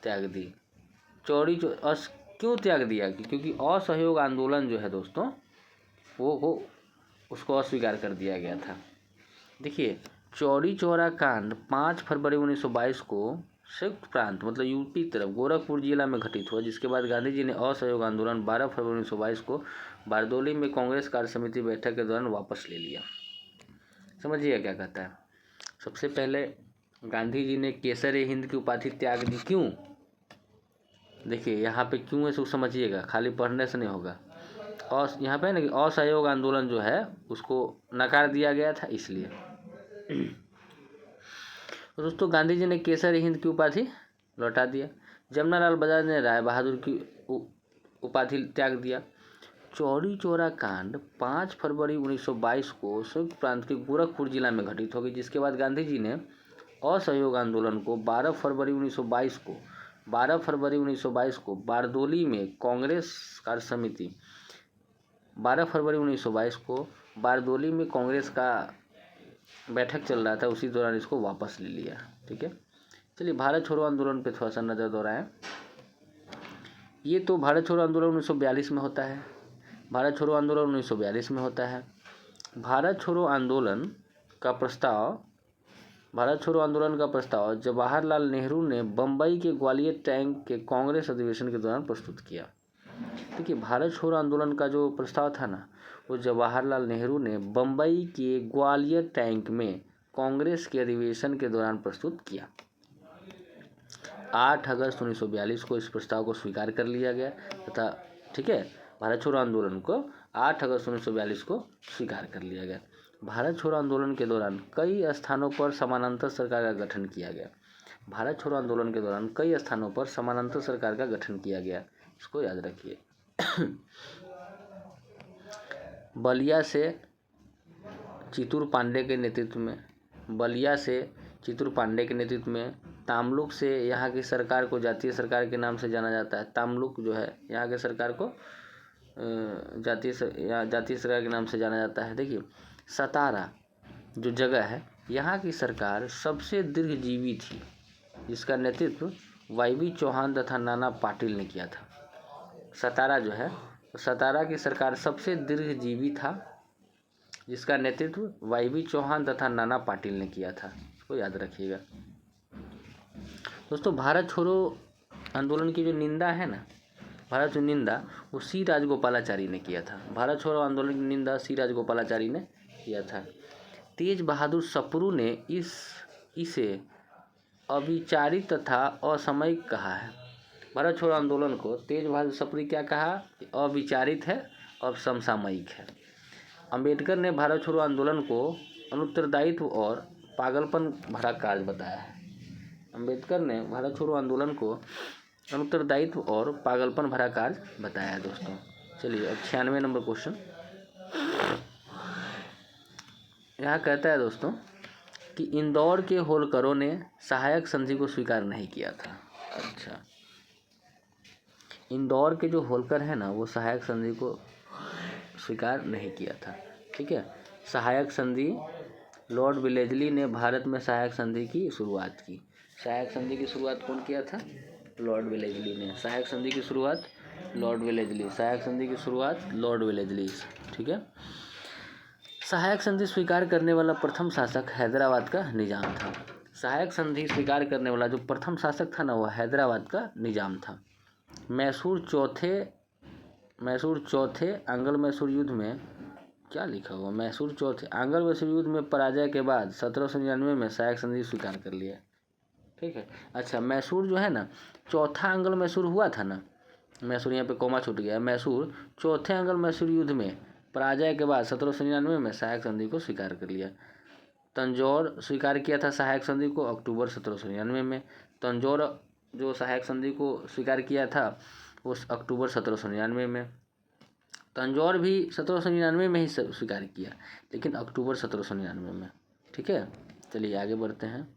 त्याग दी। क्यों त्याग दिया? क्योंकि असहयोग आंदोलन जो है दोस्तों वो उसको अस्वीकार कर दिया गया था। देखिए, चौरी चौरा कांड 5 फरवरी 1922 को संयुक्त प्रांत मतलब यूपी की तरफ गोरखपुर जिला में घटित हुआ, जिसके बाद गांधी जी ने असहयोग आंदोलन 12 फरवरी 1922 को बारदोली में कांग्रेस कार्य समिति बैठक के दौरान वापस ले लिया। समझिए क्या कहता है। सबसे पहले गांधी जी ने केसर ए हिंद की उपाधि त्याग दी। क्यों? देखिए यहाँ पे क्यों है, उसको समझिएगा, खाली पढ़ने से नहीं होगा। और यहाँ पे ना कि असहयोग आंदोलन जो है उसको नकार दिया गया था, इसलिए। तो दोस्तों गांधी जी ने केसर ए हिंद की उपाधि लौटा दिया। जमनालाल बजाज ने राय बहादुर की उपाधि त्याग दिया। चौरी चौरा कांड 5 फरवरी 1922 को संयुक्त प्रांत के गोरखपुर जिला में घटित हो गई, जिसके बाद गांधी जी ने असहयोग आंदोलन को 12 फरवरी 1922 को बारदोली में कांग्रेस कार्य समिति 12 फरवरी 1922 को बारदोली में कांग्रेस का बैठक चल रहा था, उसी दौरान इसको वापस ले लिया। ठीक है, चलिए भारत छोड़ो आंदोलन पे थोड़ा सा नज़र दौड़ाएं। ये तो भारत छोड़ो आंदोलन 1942 में होता है। भारत छोड़ो आंदोलन 1942 में होता है। भारत छोड़ो आंदोलन का प्रस्ताव जवाहरलाल नेहरू ने बम्बई के ग्वालियर टैंक के कांग्रेस अधिवेशन के दौरान प्रस्तुत किया। देखिए, भारत छोड़ो आंदोलन का जो प्रस्ताव था ना, वो जवाहरलाल नेहरू ने बम्बई के ग्वालियर टैंक में कांग्रेस के अधिवेशन के दौरान प्रस्तुत किया। 8 अगस्त 1942 को इस प्रस्ताव को स्वीकार कर लिया गया तथा ठीक है, भारत छोड़ो आंदोलन को 8 अगस्त 1942 को स्वीकार कर लिया गया। भारत छोड़ो आंदोलन के दौरान कई स्थानों पर समानांतर सरकार का गठन किया गया। भारत छोड़ो आंदोलन के दौरान कई स्थानों पर समानांतर सरकार का गठन किया गया, इसको याद रखिए। बलिया से चित्तूर पांडे के नेतृत्व में, तामलुक से यहाँ की सरकार को जातीय सरकार के नाम से जाना जाता है। तामलुक जो है यहाँ के सरकार को जातीय सरकार के नाम से जाना जाता है। देखिए, सतारा जो जगह है, यहाँ की सरकार सबसे दीर्घजीवी थी, जिसका नेतृत्व वाईबी चौहान तथा नाना पाटिल ने किया था। सतारा जो है, सतारा की सरकार सबसे दीर्घजीवी था, जिसका नेतृत्व वाईबी चौहान तथा नाना पाटिल ने किया था, इसको याद रखिएगा। दोस्तों, भारत छोड़ो आंदोलन की जो निंदा है ना, वो सी राजगोपालाचारी ने किया था। भारत छोड़ो आंदोलन की निंदा सी राजगोपालाचारी ने किया था। तेज बहादुर सप्रू ने इसे अविचारित तथा असामयिक कहा है। भारत छोड़ो आंदोलन को तेज बहादुर सप्रू क्या कहा? अविचारित है और समसामयिक है। अंबेडकर ने भारत छोड़ो आंदोलन को अनुत्तरदायित्व और पागलपन भरा कार्य बताया है। अंबेडकर ने भारत छोड़ो आंदोलन को अनुत्तरदायित्व और पागलपन भरा कार्य बताया है दोस्तों। चलिए अब 96 नंबर क्वेश्चन यहाँ कहता है दोस्तों कि इंदौर के होलकरों ने सहायक संधि को स्वीकार नहीं किया था। अच्छा, इंदौर के जो होलकर है ना, वो सहायक संधि को स्वीकार नहीं किया था। ठीक है, सहायक संधि लॉर्ड विलेजली ने भारत में सहायक संधि की शुरुआत की। सहायक संधि की शुरुआत कौन किया था? लॉर्ड विलेजली ने। सहायक संधि की शुरुआत लॉर्ड विलेजली। ठीक है, सहायक संधि स्वीकार करने वाला प्रथम शासक हैदराबाद का निजाम था। सहायक संधि स्वीकार करने वाला जो प्रथम शासक था ना, वो हैदराबाद का निजाम था। मैसूर चौथे आंग्ल मैसूर युद्ध में क्या लिखा हुआ? मैसूर चौथे आंग्ल मैसूर युद्ध में पराजय के बाद 1799 में सहायक संधि स्वीकार कर लिया। ठीक है, अच्छा, मैसूर जो है ना, चौथा आंग्ल मैसूर हुआ था ना, मैसूर यहाँ पे कोमा छूट गया। मैसूर चौथे आंग्ल मैसूर युद्ध में पराजय के बाद 1799 में सहायक संधि को स्वीकार कर लिया। तंजौर स्वीकार किया था सहायक संधि को अक्टूबर 1799 में। तंजौर जो सहायक संधि को स्वीकार किया था वो अक्टूबर 1799 में। तंजौर भी 1799 में ही स्वीकार किया, लेकिन अक्टूबर 1799 में। ठीक है, चलिए आगे बढ़ते हैं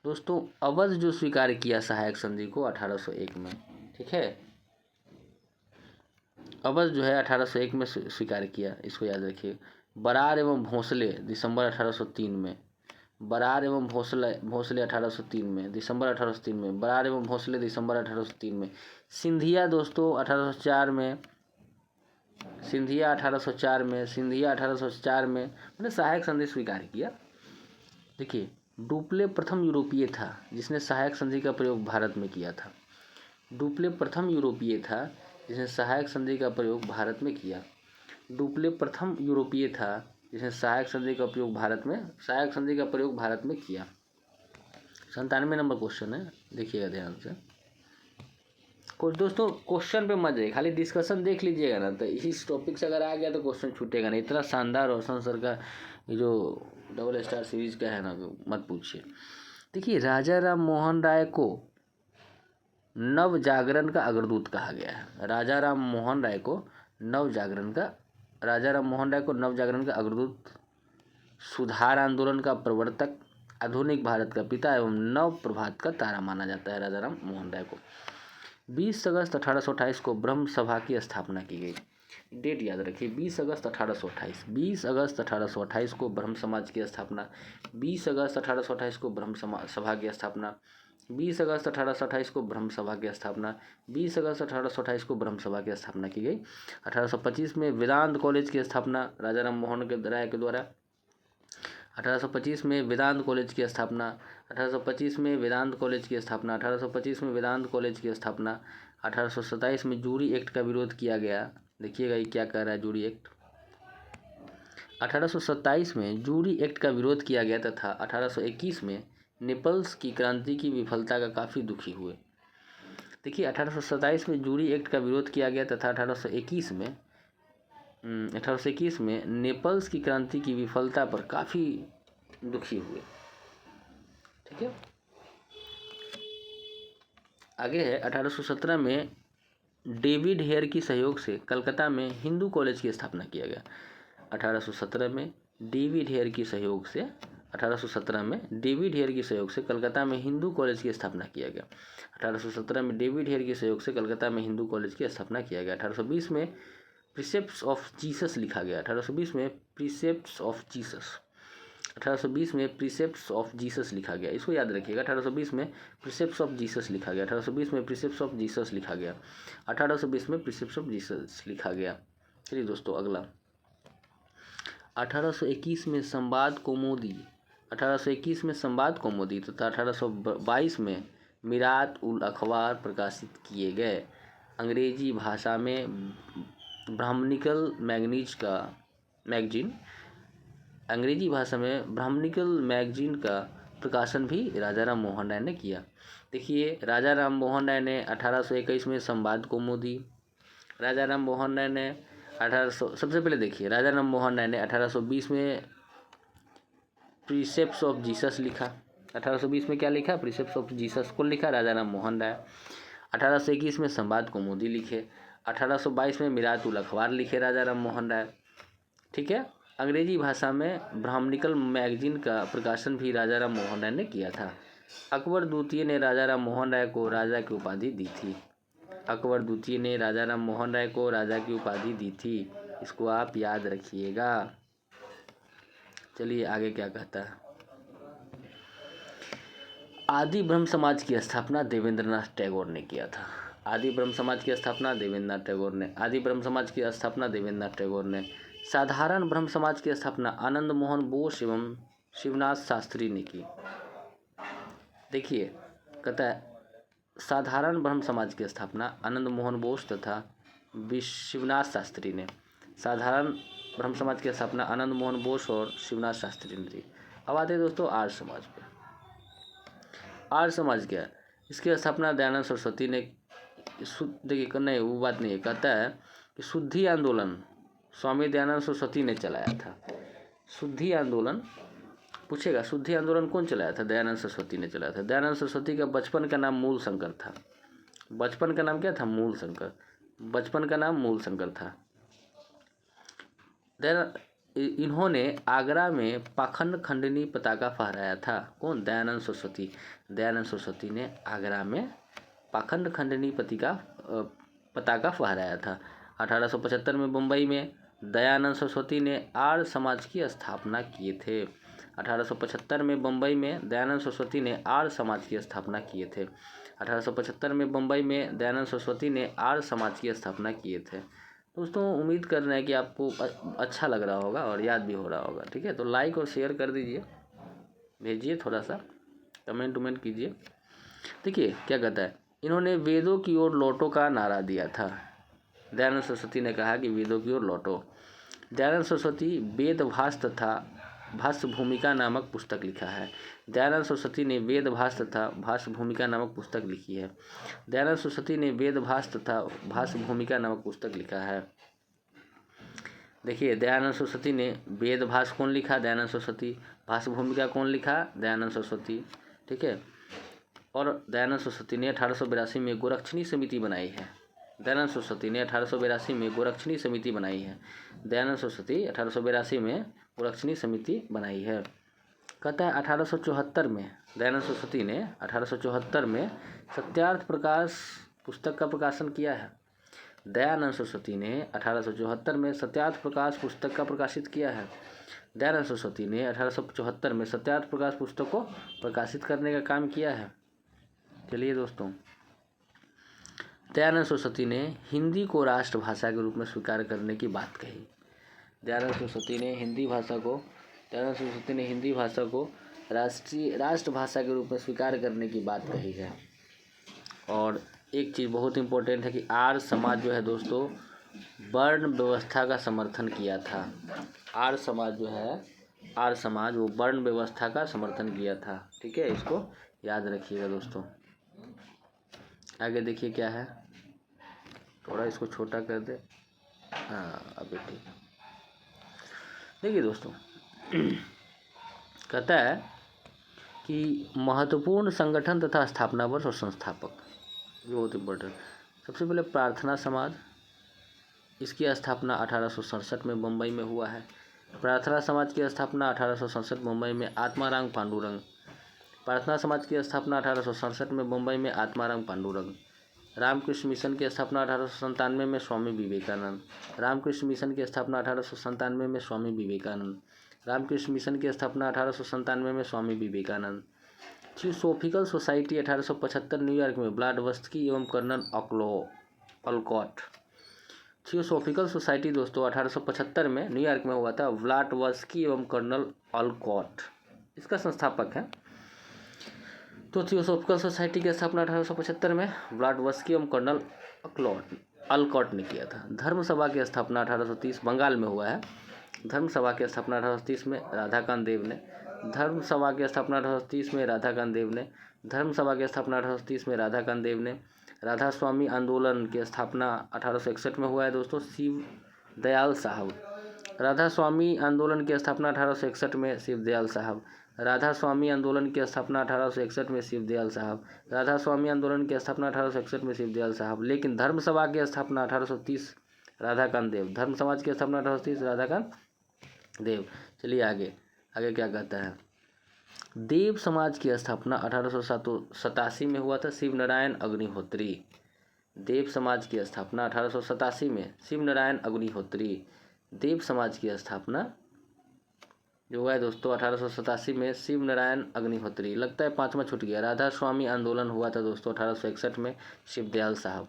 दोस्तों। अवध जो स्वीकार किया सहायक संधि को 1801 में। ठीक है, अवध जो है 1801 में स्वीकार किया, इसको याद रखिए। बरार एवं भोंसले दिसंबर 1803 में। बरार एवं भोंसले 1803 में, दिसंबर 1803 में। बरार एवं भोंसले दिसंबर 1803 में। सिंधिया दोस्तों 1804 में। सिंधिया 1804 में। सिंधिया 1804 में मैंने सहायक संधि स्वीकार किया। देखिए, डुप्ले प्रथम यूरोपीय था जिसने सहायक संधि का प्रयोग भारत में किया था। डुप्ले प्रथम यूरोपीय था जिसने सहायक संधि का प्रयोग भारत में किया। डुप्ले प्रथम यूरोपीय था जिसने सहायक संधि का प्रयोग भारत में किया। 97 नंबर क्वेश्चन है, देखिएगा ध्यान से। कुछ दोस्तों क्वेश्चन पे मत जाइए, खाली डिस्कशन देख लीजिएगा ना, तो इस टॉपिक से अगर आ गया तो क्वेश्चन छूटेगा नहीं। इतना शानदार रोशन सर का ये जो डबल स्टार सीरीज का है ना, मत पूछिए। देखिए, राजा राम मोहन राय को नव जागरण का अग्रदूत कहा गया है। राजा राम मोहन राय को नव जागरण का अग्रदूत, सुधार आंदोलन का प्रवर्तक, आधुनिक भारत का पिता एवं नव प्रभात का तारा माना जाता है राजा राम मोहन राय को। 20 अगस्त 1828 को ब्रह्म सभा की स्थापना की गई। डेट याद रखिए, 20 अगस्त 1828। 20 अगस्त 1828 को ब्रह्म समाज की स्थापना। 20 अगस्त 1828 को ब्रह्म सभा की स्थापना। 20 अगस्त 1828 को ब्रह्म सभा की स्थापना। 20 अगस्त 1828 को ब्रह्म सभा की स्थापना की गई। 1825 में वेदांत कॉलेज की स्थापना राजा राम मोहन राय के द्वारा। 1825 में वेदांत कॉलेज की स्थापना। 1825 में वेदांत कॉलेज की स्थापना। 1825 में वेदांत कॉलेज की स्थापना। 1827 में जूरी एक्ट का विरोध किया गया। देखिएगा ये क्या कह रहा है जूरी एक्ट। 1827 में जूरी एक्ट का विरोध किया गया तथा 1821 में नेपल्स की क्रांति की विफलता का काफ़ी दुखी हुए। देखिए, 1827 में जूरी एक्ट का विरोध किया गया तथा 1821 में नेपल्स की क्रांति की विफलता पर काफ़ी दुखी हुए। ठीक है, आगे है 1817 में डेविड हेयर की सहयोग से कलकत्ता में हिंदू कॉलेज की स्थापना किया गया। 1817 में डेविड हेयर की सहयोग से कलकत्ता में हिंदू कॉलेज की स्थापना किया गया। 1817 में डेविड हेयर की सहयोग से कलकत्ता में हिंदू कॉलेज की स्थापना किया गया। 1820 में प्रिसेप्ट्स ऑफ जीसस लिखा गया। 1820 में प्रिसेप्ट्स ऑफ जीसस लिखा गया। इसको याद रखिएगा, 1820 में प्रिसेप्ट्स ऑफ जीसस लिखा गया। 1820 में प्रिसेप्ट्स ऑफ जीसस लिखा गया। 1820 में प्रिसेप्ट्स ऑफ जीसस लिखा गया। चलिए दोस्तों अगला, 1821 में संवाद कौमुदी। 1821 में संवाद कौमुदी तथा 1822 में मिरात उल अखबार प्रकाशित किए गए। अंग्रेजी भाषा में ब्राह्मणिकल मैगजीन का प्रकाशन भी राजा राम मोहन राय ने किया। देखिए, राजा राम मोहन राय ने 1821 में संवाद कौमुदी, राजा राम मोहन राय ने 1820 में प्रिसेप्ट्स ऑफ जीसस लिखा। 1820 में क्या लिखा? प्रिसेप्ट्स ऑफ जीसस को लिखा राजा राम मोहन राय। 1821 में संवाद कौमुदी लिखे। 1822 में मिरात उल अखबार लिखे राजा राम मोहन राय। ठीक है, अंग्रेजी भाषा में ब्राह्मणिकल मैगजीन का प्रकाशन भी राजा राम मोहन राय ने किया था। अकबर द्वितीय ने राजा राम मोहन राय को राजा की उपाधि दी थी। अकबर द्वितीय ने राजा राम मोहन राय को राजा की उपाधि दी थी, इसको आप याद रखिएगा। चलिए आगे क्या कहता है। आदि ब्रह्म समाज की स्थापना देवेंद्रनाथ टैगोर ने किया था। आदि ब्रह्म समाज की स्थापना देवेंद्रनाथ टैगोर ने। साधारण ब्रह्म समाज की स्थापना आनंद मोहन बोस एवं शिवनाथ शास्त्री ने की। देखिए, कहता है साधारण ब्रह्म समाज की स्थापना आनंद मोहन बोस तथा शिवनाथ शास्त्री ने। साधारण ब्रह्म समाज की स्थापना आनंद मोहन बोस और शिवनाथ शास्त्री ने की। अब आते हैं दोस्तों आर्य समाज पे। आर्य समाज क्या है? इसकी स्थापना दयानंद सरस्वती ने। देखिए नहीं, वो बात नहीं है। कहता है कि शुद्धि आंदोलन स्वामी दयानंद सरस्वती ने चलाया था। शुद्धि आंदोलन पूछेगा, शुद्धि आंदोलन कौन चलाया था? दयानंद सरस्वती ने चलाया था। दयानंद सरस्वती का बचपन का नाम मूल शंकर था। बचपन का नाम क्या था? मूल शंकर। बचपन का नाम मूल शंकर था। देन इन्होंने आगरा में पाखंड खंडनी पताका फहराया था। कौन? दयानंद सरस्वती। दयानंद सरस्वती ने आगरा में पाखंड खंडनी पताका फहराया था। 1875 में मुंबई में दयानंद सरस्वती ने आर्य समाज की स्थापना किए थे। 1875 में बम्बई में दयानंद सरस्वती ने आर्य समाज की स्थापना किए थे। 1875 में बम्बई में दयानंद सरस्वती ने आर्य समाज की स्थापना किए थे। दोस्तों उम्मीद कर रहे हैं कि आपको अच्छा लग रहा होगा और याद भी हो रहा होगा। ठीक है, तो लाइक और शेयर कर दीजिए, भेजिए, थोड़ा सा कमेंट कीजिए। देखिए क्या कहता है, इन्होंने वेदों की ओर लौटो का नारा दिया था। दयानंद सरस्वती ने कहा कि वेदों की ओर लौटो। दयानंद सरस्वती वेद भास तथा भाष्य भूमिका नामक पुस्तक लिखा है। दयानंद सरस्वती ने वेद भास तथा भाष्य भूमिका नामक पुस्तक लिखी है। दयानंद सरस्वती ने वेद भास तथा भाष्य भूमिका नामक पुस्तक लिखा है। देखिए दयानंद सरस्वती ने वेद भास कौन लिखा? दयानंद सरस्वती। भाष्य भूमिका कौन लिखा? दयानंद सरस्वती। ठीक है, और दयानंद सरस्वती ने 1882 में गोरक्षणी समिति बनाई है। दयानंद सरस्वती ने 1882 में गोरक्षणी समिति बनाई है। दयानंद सरस्वती 1882 में गोरक्षणी समिति बनाई है। कहता है 1874 में दयानंद सरस्वती ने 1874 में सत्यार्थ प्रकाश पुस्तक का प्रकाशन किया है। दयानंद सरस्वती ने 1874 में सत्यार्थ प्रकाश पुस्तक का प्रकाशित किया है। दयानंद सरस्वती ने 1874 में सत्यार्थ प्रकाश पुस्तक को प्रकाशित करने का काम किया है। चलिए दोस्तों, दयानंद सरस्वती ने हिंदी को राष्ट्रभाषा के रूप में स्वीकार करने की बात कही। दयानंद सरस्वती ने हिंदी भाषा को राष्ट्रभाषा के रूप में स्वीकार करने की बात कही है। और एक चीज़ बहुत इम्पोर्टेंट है कि आर्य समाज जो है दोस्तों वर्ण व्यवस्था का समर्थन किया था। आर्य समाज वो वर्ण व्यवस्था का समर्थन किया था। ठीक है, इसको याद रखिएगा दोस्तों। आगे देखिए क्या है, थोड़ा इसको छोटा कर दे। हाँ अभी ठीक। देखिए दोस्तों कहता है कि महत्वपूर्ण संगठन तथा स्थापना वर्ष और संस्थापक, ये बहुत इम्पोर्टेंट। सबसे पहले प्रार्थना समाज, इसकी स्थापना 1867 में मुंबई में हुआ है। प्रार्थना समाज की स्थापना 1867 मुंबई में आत्माराम पांडुरंग। प्रार्थना समाज की स्थापना 1867 में मुंबई में आत्माराम पांडुरंग। रामकृष्ण मिशन की स्थापना 1897 में स्वामी विवेकानंद। रामकृष्ण मिशन की स्थापना 1897 में स्वामी विवेकानंद। रामकृष्ण मिशन की स्थापना 1897 में Swami Vivekananda. Theosophical society 1875 New York में ब्लाडवस्की एवं कर्नल अलकॉट। थियोसॉफिकल सोसाइटी दोस्तों 1875 में न्यूयॉर्क में हुआ था। ब्लाडवस्की एवं कर्नल अलकॉट इसका संस्थापक है। तो थियोसॉफिकल सोसाइटी की स्थापना 1875 में ब्लाडवस्की एवं कर्नल अलकॉट ने किया था। धर्म सभा की स्थापना 1830 बंगाल में हुआ है। धर्म सभा की स्थापना 1830 में राधाकांत देव ने। धर्म सभा की स्थापना 1830 में राधाकांत देव ने। धर्म सभा की स्थापना 1830 में राधाकांत देव ने। राधा स्वामी आंदोलन की स्थापना 1861 में हुआ है दोस्तों, शिव दयाल साहब। राधा स्वामी आंदोलन की स्थापना 1861 में शिव दयाल साहब। राधा स्वामी आंदोलन की स्थापना 1861 में शिव दयाल साहब। राधा स्वामी आंदोलन की स्थापना 1861 में शिव दयाल साहब। लेकिन धर्म सभा की स्थापना 1830 राधाकांत देव। धर्म समाज की स्थापना 1830 राधाकांत देव। चलिए आगे क्या कहता है। देव समाज की स्थापना 1887 में हुआ था, शिव नारायण अग्निहोत्री। देव समाज की स्थापना 1887 में शिव नारायण अग्निहोत्री। देव समाज की स्थापना जो हुआ है दोस्तों 1887 में शिव नारायण अग्निहोत्री। लगता है पांचवा छूट गया। राधा स्वामी आंदोलन हुआ था दोस्तों 1861 में, शिव दयाल साहब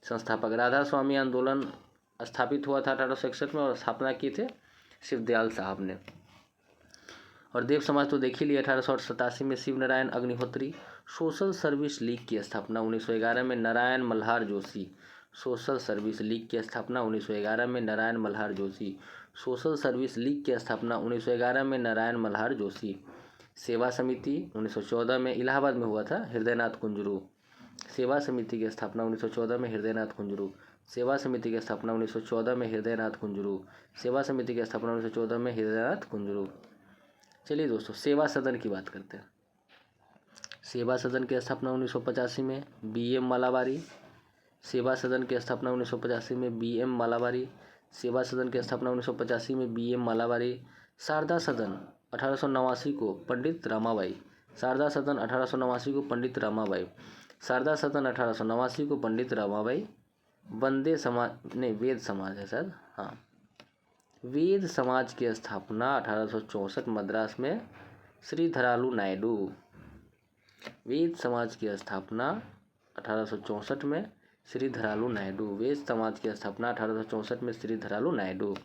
संस्थापक। राधा स्वामी आंदोलन स्थापित हुआ था 1861 में और स्थापना की थे शिव दयाल साहब ने। और देव समाज तो देख ही लिया 1887 में Shiv Narayan Agnihotri. Social service league की स्थापना 1911 में Narayan Malhar Joshi. Social service league की स्थापना 1911 में Narayan Malhar Joshi. Social service league की स्थापना 1911 में नारायण मल्हार जोशी। सेवा समिति 1914 में इलाहाबाद में हुआ था, हृदयनाथ कुंजरू। सेवा समिति की स्थापना 1914 में हृदयनाथ कुंजरू। सेवा समिति की स्थापना 1914 में हृदयनाथ कुंजरू। सेवा समिति की स्थापना 1914 में हृदयनाथ कुंजरू। चलिए दोस्तों सेवा सदन की बात करते हैं। सेवा सदन की स्थापना 1985 में BM मालाबारी। सेवा सदन की स्थापना 1985 में BM मालाबारी। सेवा सदन की स्थापना 1985 में BM मालाबारी। शारदा सदन 1889 को पंडित रमाबाई। शारदा सदन 1889 को पंडित रमाबाई। शारदा सदन 1889 को पंडित रमाबाई। वंदे समाज नहीं, वेद समाज है सर, हाँ, वेद समाज की स्थापना 1864 मद्रास में श्रीधरालू नायडू। वेद समाज की स्थापना 1864 में श्रीधरालू नायडू। वेद समाज की स्थापना 1864 में श्रीधरालू नायडू।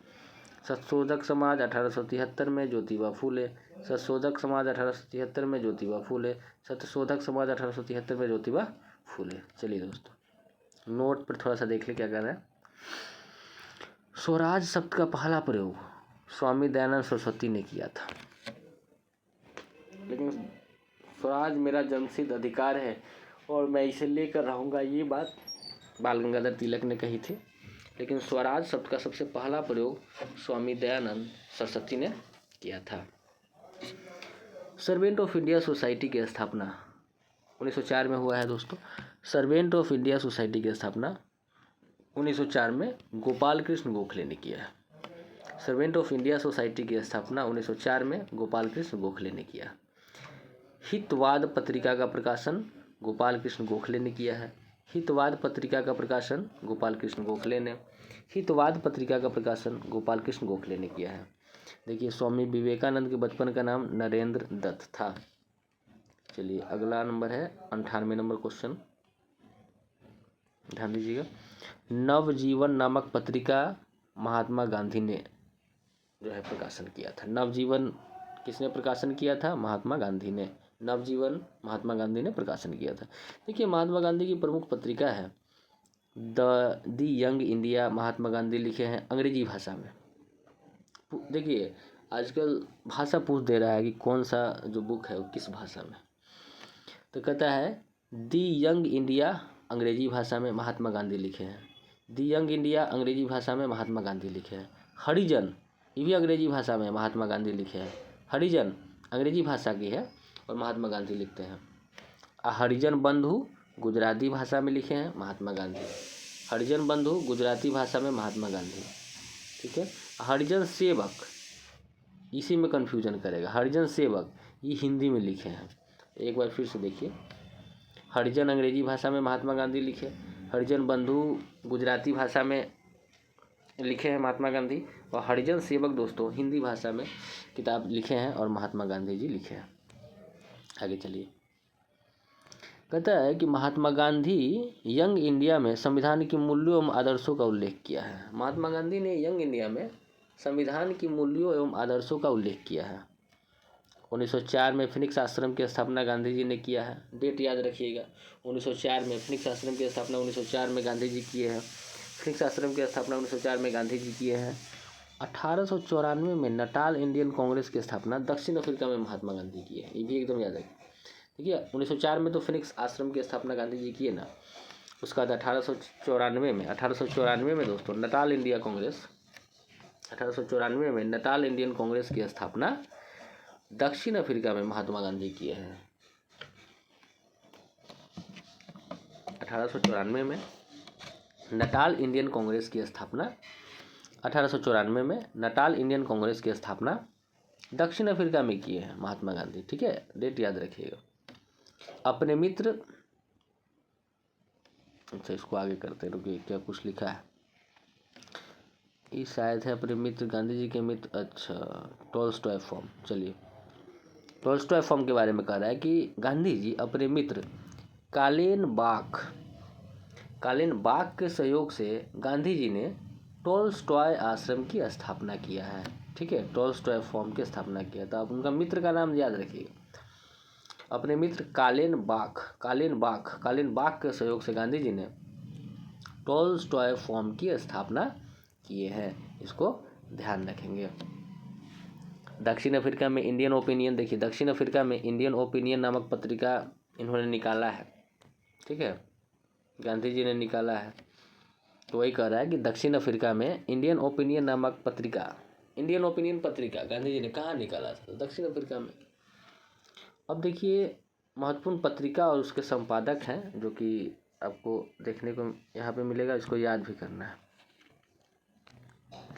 सत्शोधक समाज 1873 में ज्योतिबा फूले। सत्शोधक समाज 1873 में ज्योतिबा फूले। सत्यशोधक समाज 1873 में ज्योतिबा फूले। चलिए दोस्तों, नोट पर थोड़ा सा देख ले क्या कर रहा है। स्वराज शब्द का पहला प्रयोग स्वामी दयानंद सरस्वती ने किया था। लेकिन स्वराज मेरा जन्मसिद्ध अधिकार है और मैं इसे लेकर रहूँगा, ये बात बाल गंगाधर तिलक ने कही थी। लेकिन स्वराज शब्द का सबसे पहला प्रयोग स्वामी दयानंद सरस्वती ने किया था। सर्वेंट ऑफ इंडिया सोसाइटी की स्थापना 1904 में हुआ है दोस्तों। सर्वेंट ऑफ इंडिया सोसाइटी की स्थापना 1904 में गोपाल कृष्ण गोखले ने किया है। सर्वेंट ऑफ इंडिया सोसाइटी की स्थापना 1904 में गोपाल कृष्ण गोखले ने किया। हितवाद पत्रिका का प्रकाशन गोपाल कृष्ण गोखले ने किया है। हितवाद पत्रिका का प्रकाशन गोपाल कृष्ण गोखले ने। हितवाद पत्रिका का प्रकाशन गोपाल कृष्ण गोखले ने किया है। देखिए, स्वामी विवेकानंद के बचपन का नाम नरेंद्र दत्त था। चलिए, अगला नंबर है 98 नंबर क्वेश्चन, ध्यान दीजिएगा। नवजीवन नामक पत्रिका महात्मा गांधी ने जो है प्रकाशन किया था। नवजीवन किसने प्रकाशन किया था? महात्मा गांधी ने। नवजीवन महात्मा गांधी ने प्रकाशन किया था। देखिए, महात्मा गांधी की प्रमुख पत्रिका है दी यंग इंडिया। महात्मा गांधी लिखे हैं अंग्रेजी भाषा में। देखिए, आजकल भाषा पूछ दे रहा है कि कौन सा जो बुक है वो किस भाषा में, तो कहता है दी यंग इंडिया अंग्रेजी भाषा में महात्मा गांधी लिखे हैं। दी यंग इंडिया अंग्रेजी भाषा में महात्मा गांधी लिखे हैं। हरिजन, ये भी अंग्रेजी भाषा में महात्मा गांधी लिखे हैं। हरिजन अंग्रेजी भाषा की है और महात्मा गांधी लिखते हैं। हरिजन बंधु गुजराती भाषा में लिखे हैं महात्मा गांधी। हरिजन बंधु गुजराती भाषा में महात्मा गांधी, ठीक है। हरिजन सेवक, इसी में कन्फ्यूजन करेगा। हरिजन सेवक ये हिंदी में लिखे हैं। एक बार फिर से देखिए, हरिजन अंग्रेजी भाषा में महात्मा गांधी लिखे, हरिजन बंधु गुजराती भाषा में लिखे हैं महात्मा गांधी, और हरिजन सेवक दोस्तों हिंदी भाषा में किताब लिखे हैं और महात्मा गांधी जी लिखे हैं। आगे चलिए, कहता है कि महात्मा गांधी यंग इंडिया में संविधान के मूल्यों एवं आदर्शों का उल्लेख किया है। महात्मा गांधी ने यंग इंडिया में संविधान की मूल्यों एवं आदर्शों का उल्लेख किया है। 1904 में फिनिक्स आश्रम की स्थापना गांधी जी ने किया है। डेट याद रखिएगा, 1904 में फिनिक्स आश्रम की स्थापना 1904 में गांधी जी किए हैं। फिनिक्स आश्रम की स्थापना 1904 में गांधी जी किए हैं। 1894 में नटाल इंडियन कांग्रेस की स्थापना दक्षिण अफ्रीका में महात्मा गांधी की है। ये भी एकदम याद रखिए। देखिए, 1904 में तो फिनिक्स आश्रम की स्थापना गांधी जी किए ना, उसका बाद 1894 में दोस्तों नटाल इंडिया कांग्रेस, 1894 में नटाल इंडियन कांग्रेस की स्थापना दक्षिण अफ्रीका में महात्मा गांधी किए हैं। 1894 में नटाल इंडियन कांग्रेस की स्थापना 1894 में नटाल इंडियन कांग्रेस की स्थापना दक्षिण अफ्रीका में किए हैं महात्मा गांधी, ठीक है। डेट याद रखिएगा। अपने मित्र, अच्छा इसको आगे करते रुकिए, क्या कुछ लिखा है, ये शायद है अपने मित्र गांधी जी के मित्र, अच्छा टॉलस्टॉय फॉर्म। चलिए, टॉलस्टॉय फॉर्म के बारे में कह रहा है कि गांधी जी अपने मित्र कालेनबाग के सहयोग से गांधी जी ने टॉलस्टॉय आश्रम की स्थापना किया है, ठीक है। टॉलस्टॉय फॉर्म की स्थापना किया था। आप उनका मित्र का नाम याद रखिएगा। अपने मित्र कालेनबाग के सहयोग से गांधी जी ने टॉलस्टॉय फॉर्म की स्थापना किए हैं, इसको ध्यान रखेंगे। दक्षिण अफ्रीका में इंडियन ओपिनियन, देखिए दक्षिण अफ्रीका में इंडियन ओपिनियन नामक पत्रिका इन्होंने निकाला है, ठीक है, गांधी जी ने निकाला है। तो वही कह रहा है कि दक्षिण अफ्रीका में इंडियन ओपिनियन नामक पत्रिका, इंडियन ओपिनियन पत्रिका गांधी जी ने कहाँ निकाला था? दक्षिण अफ्रीका में। अब देखिए, महत्वपूर्ण पत्रिका और उसके संपादक हैं, जो कि आपको देखने को यहाँ पे मिलेगा। इसको याद भी करना है।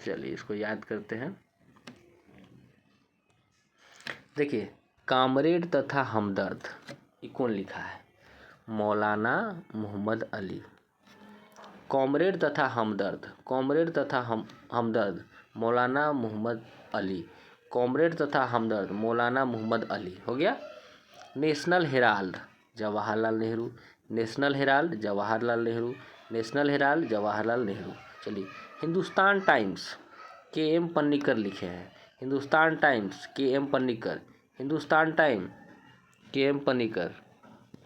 चलिए इसको याद करते हैं। देखिए, कामरेड तथा हमदर्द, ये कौन लिखा है? मौलाना मोहम्मद अली। कॉमरेड तथा हमदर्द, कॉमरेड तथा हमदर्द, मौलाना मोहम्मद अली। कॉमरेड तथा हमदर्द, मौलाना मोहम्मद अली। हो गया। National Herald, Jawaharlal Nehru. National Herald, Jawaharlal Nehru. National Herald, Jawaharlal Nehru. चलिए, Hindustan Times, K M Panikkar लिखे हैं। Hindustan Times, K M Panikkar. Hindustan time, K M Panikkar.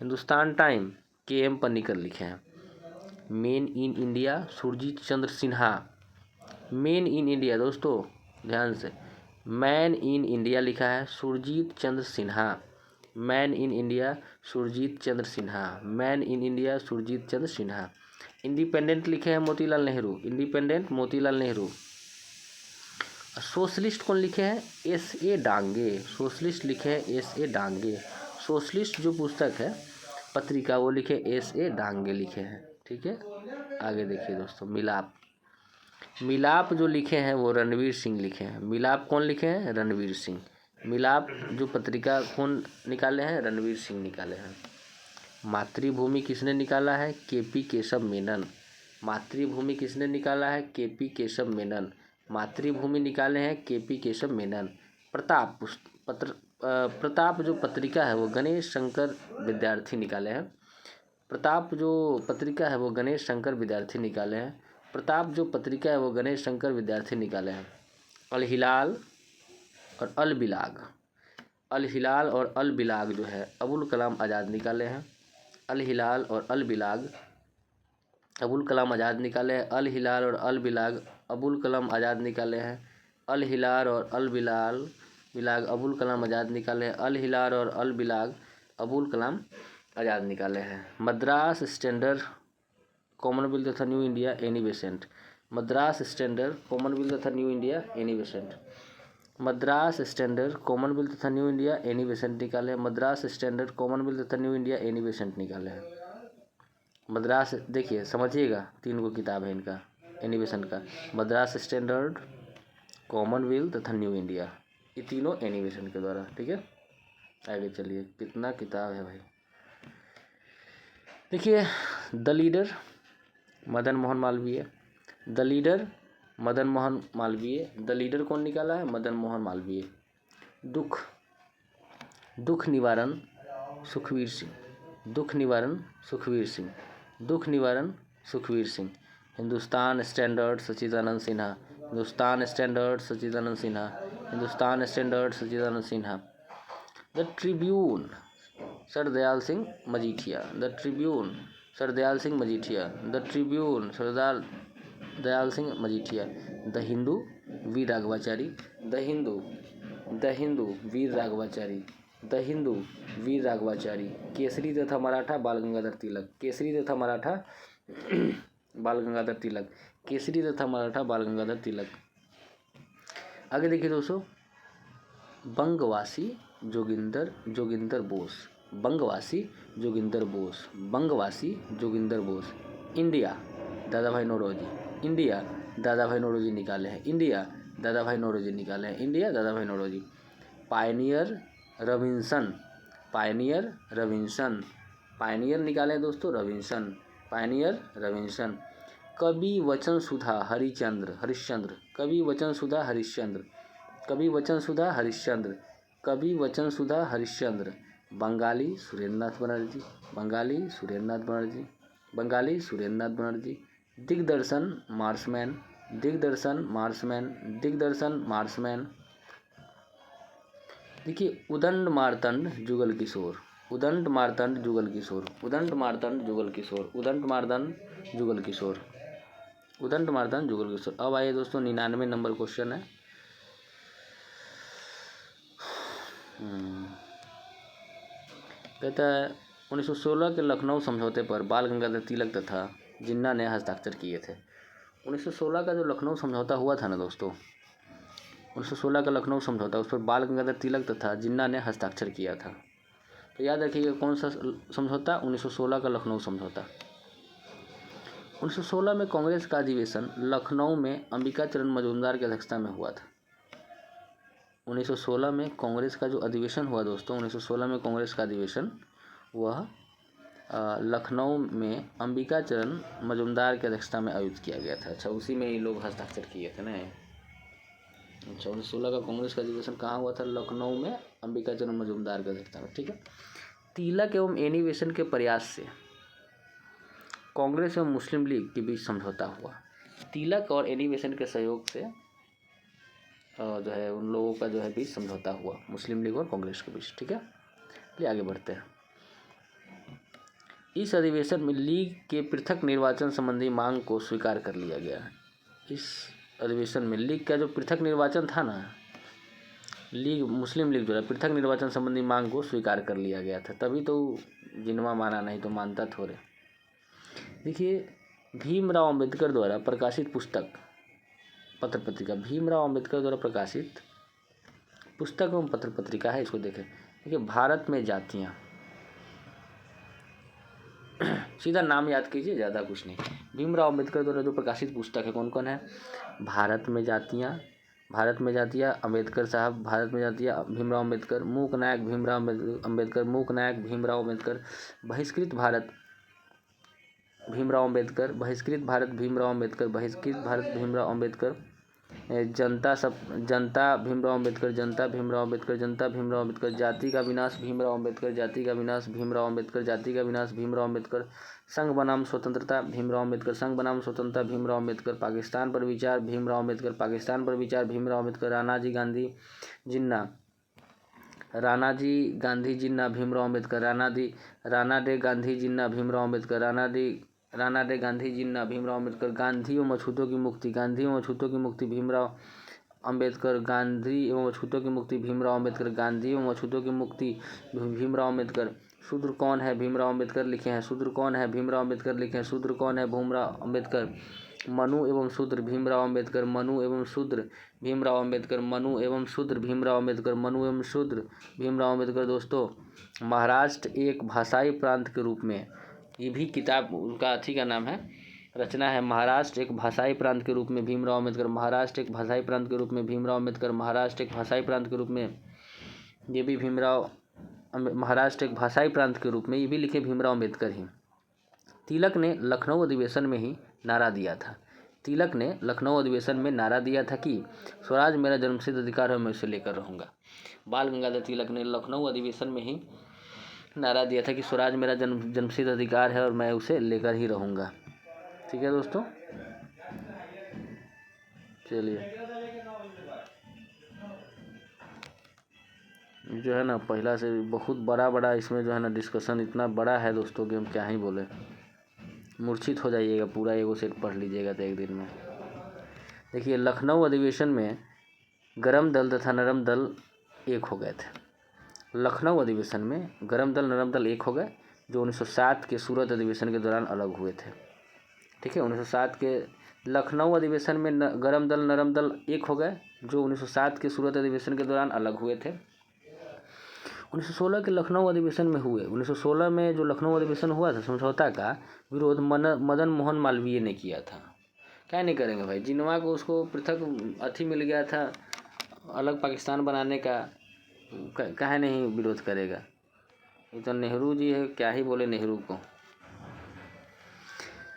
Hindustan time, K M Panikkar लिखे हैं। Men in India, Surjit Chandra Sinha. Men in India दोस्तों ध्यान से, मैन इन इंडिया लिखा है Surjit Chandra Sinha. Man in India, Surjit Chandra Sinha. Man in India, Surjit Chandra Sinha. Independent लिखे हैं मोतीलाल नेहरू। इंडिपेंडेंट, मोतीलाल नेहरू। सोशलिस्ट कौन लिखे हैं? S A Dange. सोशलिस्ट लिखे हैं एस ए डांगे। सोशलिस्ट जो पुस्तक है, पत्रिका, वो लिखे एस ए डांगे लिखे हैं। ठीक है, आगे देखिए दोस्तों, मिलाप। मिलाप जो लिखे हैं वो रणवीर सिंह लिखे हैं। मिलाप कौन लिखे हैं? रणवीर सिंह। मिलाप जो पत्रिका कौन निकाले हैं? रणवीर सिंह निकाले हैं। मातृभूमि किसने निकाला है? केपी केशव मेनन। मातृभूमि किसने निकाला है? केपी केशव मेनन। मातृभूमि निकाले हैं केपी केशव मेनन। प्रताप प्रताप जो पत्रिका है वो गणेश शंकर विद्यार्थी निकाले हैं। प्रताप जो पत्रिका है वो गणेश शंकर विद्यार्थी निकाले हैं। प्रताप जो पत्रिका है वो गणेश शंकर विद्यार्थी निकाले हैं। अल हिलाल और अल बिलाग, अल हिलाल और अल बिलाग जो है अबुल कलाम आज़ाद निकाले हैं। अल हिलाल और अल बिलाग अबुल कलाम आज़ाद निकाले हैं। अल हिलाल और अल बिलाग अबुल कलाम आज़ाद निकाले हैं। अल हिलाल और अल बिलाग अबुल कलाम आज़ाद निकाले हैं। अल हिलाल और अल बिलाग अबुल कलाम आज़ाद निकाले हैं। मद्रास स्टैंडर्ड कॉमनवेल्थ तथा New India, Annie Besant. Madras Standard Commonwealth तथा New India, Annie Besant. Madras Standard Commonwealth तथा न्यू इंडिया, एनी बेसेंट निकाले हैं। मद्रास स्टैंडर्ड कॉमनवेल्थ तथा न्यू इंडिया, एनी बेसेंट निकाले हैं। मद्रास, देखिए समझिएगा, 3 गो किताब है इनका, एनी बेसेंट का। मद्रास स्टैंडर्ड, कॉमनवेल्थ तथा न्यू इंडिया, ये तीनों एनी बेसेंट के द्वारा। ठीक है, आगे चलिए, कितना किताब है भाई। देखिए, the leader Madan Mohan Malviya. The leader Madan Mohan Malviya. The leader कौन निकाला है? मदन मोहन मालवीय। दुख Nivaran Sukhbir Singh. Dukh Nivaran Sukhbir Singh. Dukh Nivaran Sukhbir Singh. Hindustan Standard Sachchidananda Sinha. Hindustan Standard Sachchidananda Sinha. Hindustan Standard Sachchidananda Sinha. The Tribune Sardayal Singh Majithia. The Tribune Sardayal Singh Majithia. The Tribune Sardar Dayal Singh Majithia. The Hindu Veer Raghavachari. The Hindu Veer Raghavachari. The Hindu Veer Raghavachari. Kesari तथा मराठा बाल गंगाधर तिलक। केसरी तथा मराठा बाल गंगाधर तिलक। केसरी तथा मराठा बाल गंगाधर तिलक। आगे देखिए दोस्तों, बंगवासी जोगिंदर बोस। बंगवासी जोगिंदर बोस। बंगवासी जोगिंदर बोस। इंडिया दादा भाई नौरोजी। इंडिया दादा भाई नौरोजी निकाले हैं। इंडिया दादा भाई नौरोजी निकाले हैं। इंडिया दादा भाई नौरोजी। पायनियर रविंसन। पायनियर रविंसन। पायनियर निकाले दोस्तों रविंसन। पायनियर रविंसन। कवि वचन सुधा हरिश्चंद्र। कवि वचन सुधा हरिश्चंद्र। कवि वचन सुधा हरिश्चंद्र। कवि वचन सुधा हरिश्चंद्र। बंगाली सुरेंद्रनाथ बनर्जी। बंगाली सुरेंद्रनाथ बनर्जी। बंगाली सुरेंद्रनाथ बनर्जी। दिग्दर्शन मार्समैन। दिग्दर्शन मार्समैन। दिग्दर्शन मार्समैन। देखिए, उदंड मार्तंड जुगल किशोर। उदंड मार्तंड जुगल किशोर। उदंड मार्तंड जुगल किशोर। उदंड मार्तंड जुगल किशोर। उदंड मार्तंड जुगल किशोर। अब आइए दोस्तों, 99 नंबर क्वेश्चन है। कहता है 1916 के लखनऊ समझौते पर बाल गंगाधर तिलक तथा जिन्ना ने हस्ताक्षर किए थे। 1916 का जो लखनऊ समझौता हुआ था ना दोस्तों, 1916 का लखनऊ समझौता, उस पर बाल गंगाधर तिलक तथा जिन्ना ने हस्ताक्षर किया था। तो याद रखिएगा कौन सा समझौता, 1916 का लखनऊ समझौता। 1916 में कांग्रेस का अधिवेशन लखनऊ में अंबिका चरण मजूमदार की अध्यक्षता में हुआ था। 1916 में कांग्रेस का जो अधिवेशन हुआ दोस्तों, 1916 में कांग्रेस का अधिवेशन वह लखनऊ में अंबिका चरण मजूमदार की अध्यक्षता में आयोजित किया गया था। अच्छा, उसी में ये लोग हस्ताक्षर किए थे ना। अच्छा, 1916 का कांग्रेस का अधिवेशन कहाँ हुआ था? लखनऊ में अंबिका चरण मजूमदार की अध्यक्षता में। ठीक है। तिलक एवं एनी बेसेंट के प्रयास से कांग्रेस एवं मुस्लिम लीग के बीच समझौता हुआ। तिलक और एनी बेसेंट के सहयोग से जो है उन लोगों का जो है बीच समझौता हुआ, मुस्लिम लीग और कांग्रेस के बीच। ठीक है, चलिए आगे बढ़ते हैं। इस अधिवेशन में लीग के पृथक निर्वाचन संबंधी मांग को स्वीकार कर लिया गया। इस अधिवेशन में लीग का जो पृथक निर्वाचन था ना, लीग मुस्लिम लीग जो है पृथक निर्वाचन संबंधी मांग को स्वीकार कर लिया गया था, तभी तो जिनवा माना, नहीं तो मानता थोड़े। देखिए, भीमराव अंबेडकर द्वारा प्रकाशित पुस्तक पत्र पत्रिका, भीमराव अंबेडकर द्वारा प्रकाशित पुस्तक एवं पत्र पत्रिका है, इसको देखें। देखिए, भारत में जातियाँ, सीधा नाम याद कीजिए, ज़्यादा कुछ नहीं। भीमराव अंबेडकर द्वारा जो प्रकाशित पुस्तक है कौन कौन है? भारत में जातियाँ, अंबेडकर साहब, भारत में जातियाँ, भीमराव अंबेडकर, मूक नायक भीमराव अंबेडकर, मूक नायक भीमराव अंबेडकर, बहिष्कृत भारत भीमराव अंबेडकर, बहिष्कृत भारत भीमराव अंबेडकर, बहिष्कृत भारत भीमराव अंबेडकर, जनता भीमराव अंबेडकर, जनता भीमराव अंबेडकर, जनता भीमराव अंबेडकर, जाति का विनाश भीमराव अंबेडकर, जाति का विनाश भीमराव अंबेडकर, जाति का विनाश भीमराव अंबेडकर, संघ बनाम स्वतंत्रता भीमराव अंबेडकर, संघ बनाम स्वतंत्रता भीमराव अंबेडकर, पाकिस्तान पर विचार भीमराव अंबेडकर, पाकिस्तान पर विचार भीमराव अंबेडकर, राणाजी गांधी जिन्ना भीमराव अंबेडकर, राणा डे गांधी जिन्ना भीमराव अंबेडकर, राणा डे गांधी जिन्ना भीमराव अंबेडकर, गांधी एवं अछूतों की मुक्ति भीमराव अंबेडकर, गांधी एवं अछूतों की मुक्ति भीमराव अंबेडकर, गांधी एवं अछूतों की मुक्ति भीमराव अंबेडकर। शूद्र कौन है? भीमराव अंबेडकर लिखे हैं। शूद्र कौन है? भीमराव अंबेडकर लिखे हैं। शूद्र कौन है? भीमराव अंबेडकर। मनु एवं शूद्र भीमराव अंबेडकर, मनु एवं शूद्र भीमराव अंबेडकर, मनु एवं शूद्र भीमराव अंबेडकर, मनु एवं शूद्र भीमराव अंबेडकर। दोस्तों, महाराष्ट्र एक भाषाई प्रांत के रूप में, ये भी किताब उनका अथी का नाम है, रचना है, महाराष्ट्र एक भाषाई प्रांत के रूप में भीमराव अंबेडकर, महाराष्ट्र एक भाषाई प्रांत के रूप में भीमराव अंबेडकर, महाराष्ट्र एक भाषाई प्रांत के रूप में, ये भी महाराष्ट्र एक भाषाई प्रांत के रूप में, ये भी लिखे भीमराव अंबेडकर ही। तिलक ने लखनऊ अधिवेशन में ही नारा दिया था। तिलक ने लखनऊ अधिवेशन में नारा दिया था कि स्वराज मेरा जन्मसिद्ध अधिकार है, मैं उसे लेकर रहूँगा। बाल गंगाधर तिलक ने लखनऊ अधिवेशन में ही नारा दिया था कि स्वराज मेरा जन्मसिद्ध अधिकार है और मैं उसे लेकर ही रहूँगा। ठीक है दोस्तों, चलिए, जो है ना पहला से बहुत बड़ा इसमें जो है ना डिस्कशन इतना बड़ा है दोस्तों कि हम क्या ही बोले, मूर्छित हो जाइएगा, पूरा एगो सेट पढ़ लीजिएगा तो एक दिन में। देखिए, लखनऊ अधिवेशन में गरम दल तथा नरम दल एक हो गए थे। लखनऊ अधिवेशन में गरम दल नरम दल एक हो गए, जो 1907 के सूरत अधिवेशन के दौरान अलग हुए थे। ठीक है, 1907 के लखनऊ अधिवेशन में गरम दल नरम दल एक हो गए, जो 1907 के सूरत अधिवेशन के दौरान अलग हुए थे। 1916 के लखनऊ अधिवेशन में हुए, 1916 में जो लखनऊ अधिवेशन हुआ था, समझौता का विरोध मदन मोहन मालवीय ने किया था। क्या नहीं करेंगे भाई, जिनवा को उसको पृथक अथी मिल गया था अलग पाकिस्तान बनाने का, काहे नहीं विरोध करेगा। ये तो नेहरू जी है, क्या ही बोले नेहरू को।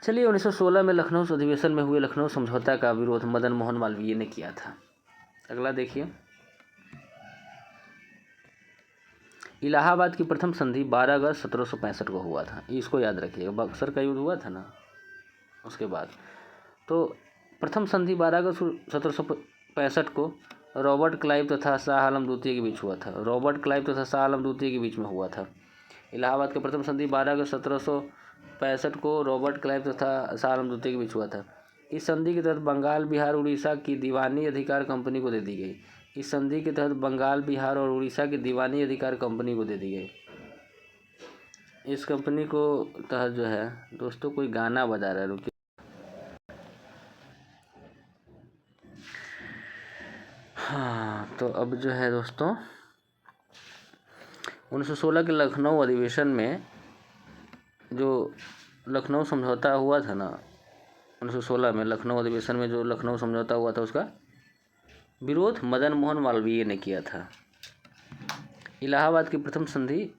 चलिए, 1916 में लखनऊ अधिवेशन में हुए लखनऊ समझौता का विरोध मदन मोहन मालवीय ने किया था। अगला देखिए, इलाहाबाद की प्रथम संधि 12 अगस्त 1765 को हुआ था। इसको याद रखिएगा, बक्सर का युद्ध हुआ था ना, उसके बाद तो प्रथम संधि 12 अगस्त 1765 को रॉबर्ट क्लाइव तथा शाह आलम द्वितीय के बीच हुआ था। रॉबर्ट क्लाइव तथा शाह आलम द्वितीय के बीच में हुआ था। इलाहाबाद की प्रथम संधि 12 अगस्त 1765 को रॉबर्ट क्लाइव तथा शाह आलम द्वितीय के बीच हुआ था। इस संधि के तहत बंगाल, बिहार, उड़ीसा की दीवानी अधिकार कंपनी को दे दी गई। इस संधि के तहत बंगाल, बिहार और उड़ीसा की दीवानी अधिकार कंपनी को दे दी गई। इस कंपनी को तहत जो है दोस्तों, कोई गाना बजा रहा है, रुकिए। हाँ, तो अब जो है दोस्तों, 1916 के लखनऊ अधिवेशन में जो लखनऊ समझौता हुआ था ना, 1916 में लखनऊ अधिवेशन में जो लखनऊ समझौता हुआ था उसका विरोध मदन मोहन मालवीय ने किया था। इलाहाबाद की प्रथम संधि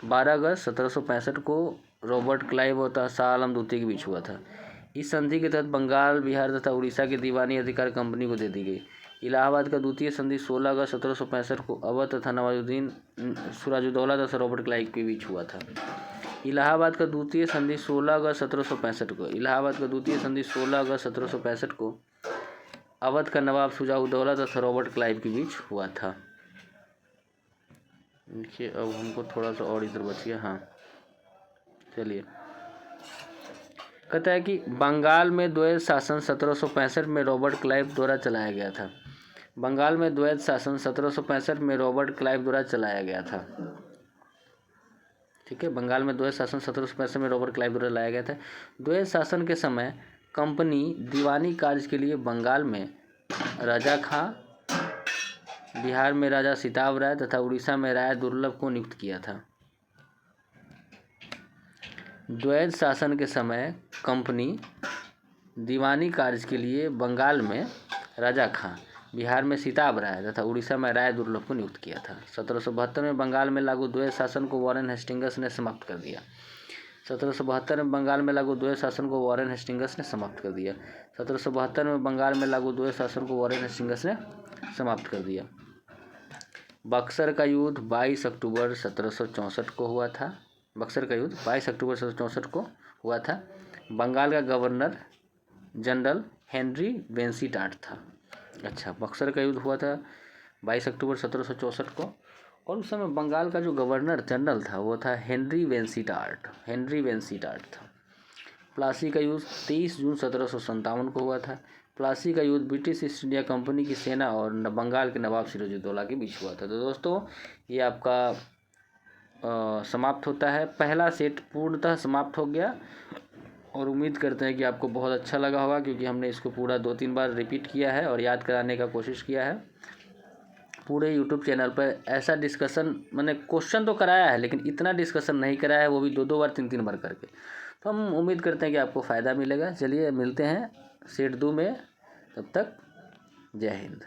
12 अगस्त 1765 को रॉबर्ट क्लाइव और शाह आलम द्वितीय के बीच हुआ था। इस संधि के तहत बंगाल, बिहार तथा उड़ीसा के दीवानी अधिकार कंपनी को दे दी गई। इलाहाबाद का द्वितीय संधि 16 अगस्त 1765 को अवध तथा नवाजुद्दीन सिराजुद्दौला तथा रॉबर्ट क्लाइव के बीच हुआ था। इलाहाबाद का द्वितीय संधि 16 अगस्त 1765 को अवध का नवाब सिराजुद्दौला तथा रॉबर्ट क्लाइव के बीच हुआ था। देखिए अब हमको थोड़ा सा और इधर बच गया। हाँ चलिए, कहता है कि बंगाल में द्वैध शासन 1765 में रॉबर्ट क्लाइव द्वारा चलाया गया था। बंगाल में द्वैध शासन 1765 में रॉबर्ट क्लाइव द्वारा चलाया गया था। ठीक है, बंगाल में द्वैध शासन 1765 में रॉबर्ट क्लाइव द्वारा लाया गया था। द्वैध शासन के समय कंपनी दीवानी कार्य के लिए बंगाल में राजा खां, बिहार में राजा सिताब राय तथा उड़ीसा में राय दुर्लभ को नियुक्त किया था। द्वैध शासन के समय कंपनी दीवानी कार्य के लिए बंगाल में राजा खां, बिहार में सिताब राय तथा उड़ीसा में राय दुर्लभ को नियुक्त किया था। 1772 में बंगाल में लागू द्वैध शासन को वॉरेन हेस्टिंग्स ने समाप्त कर दिया। 1772 में बंगाल में लागू द्वैध शासन को वॉरेन हेस्टिंग्स ने समाप्त कर दिया। 1772 में बंगाल में लागू द्वैध शासन को वॉरेन हेस्टिंग्स ने समाप्त कर दिया। बक्सर का युद्ध 22 अक्टूबर 1764 को हुआ था। बक्सर का युद्ध 22 अक्टूबर 1764 को हुआ था। बंगाल का गवर्नर जनरल हेनरी वेंसीटाट था। अच्छा, बक्सर का युद्ध हुआ था 22 अक्टूबर 1764 को, और उस समय बंगाल का जो गवर्नर जनरल था वो था हेनरी वेंसीटाट था। प्लासी का युद्ध 23 जून 1757 को हुआ था। प्लासी का युद्ध ब्रिटिश ईस्ट इंडिया कंपनी की सेना और बंगाल के नवाब सिराजुद्दौला के बीच हुआ था। तो दोस्तों ये आपका समाप्त होता है। पहला सेट पूर्णतः समाप्त हो गया और उम्मीद करते हैं कि आपको बहुत अच्छा लगा होगा, क्योंकि हमने इसको पूरा 2-3 बार रिपीट किया है और याद कराने का कोशिश किया है। पूरे यूट्यूब चैनल पर ऐसा डिस्कशन मैंने क्वेश्चन तो कराया है, लेकिन इतना डिस्कशन नहीं कराया है, वो भी 2-2 बार 3-3 बार करके। तो हम उम्मीद करते हैं कि आपको फ़ायदा मिलेगा। चलिए मिलते हैं सेट 2 में, तब तक जय हिंद।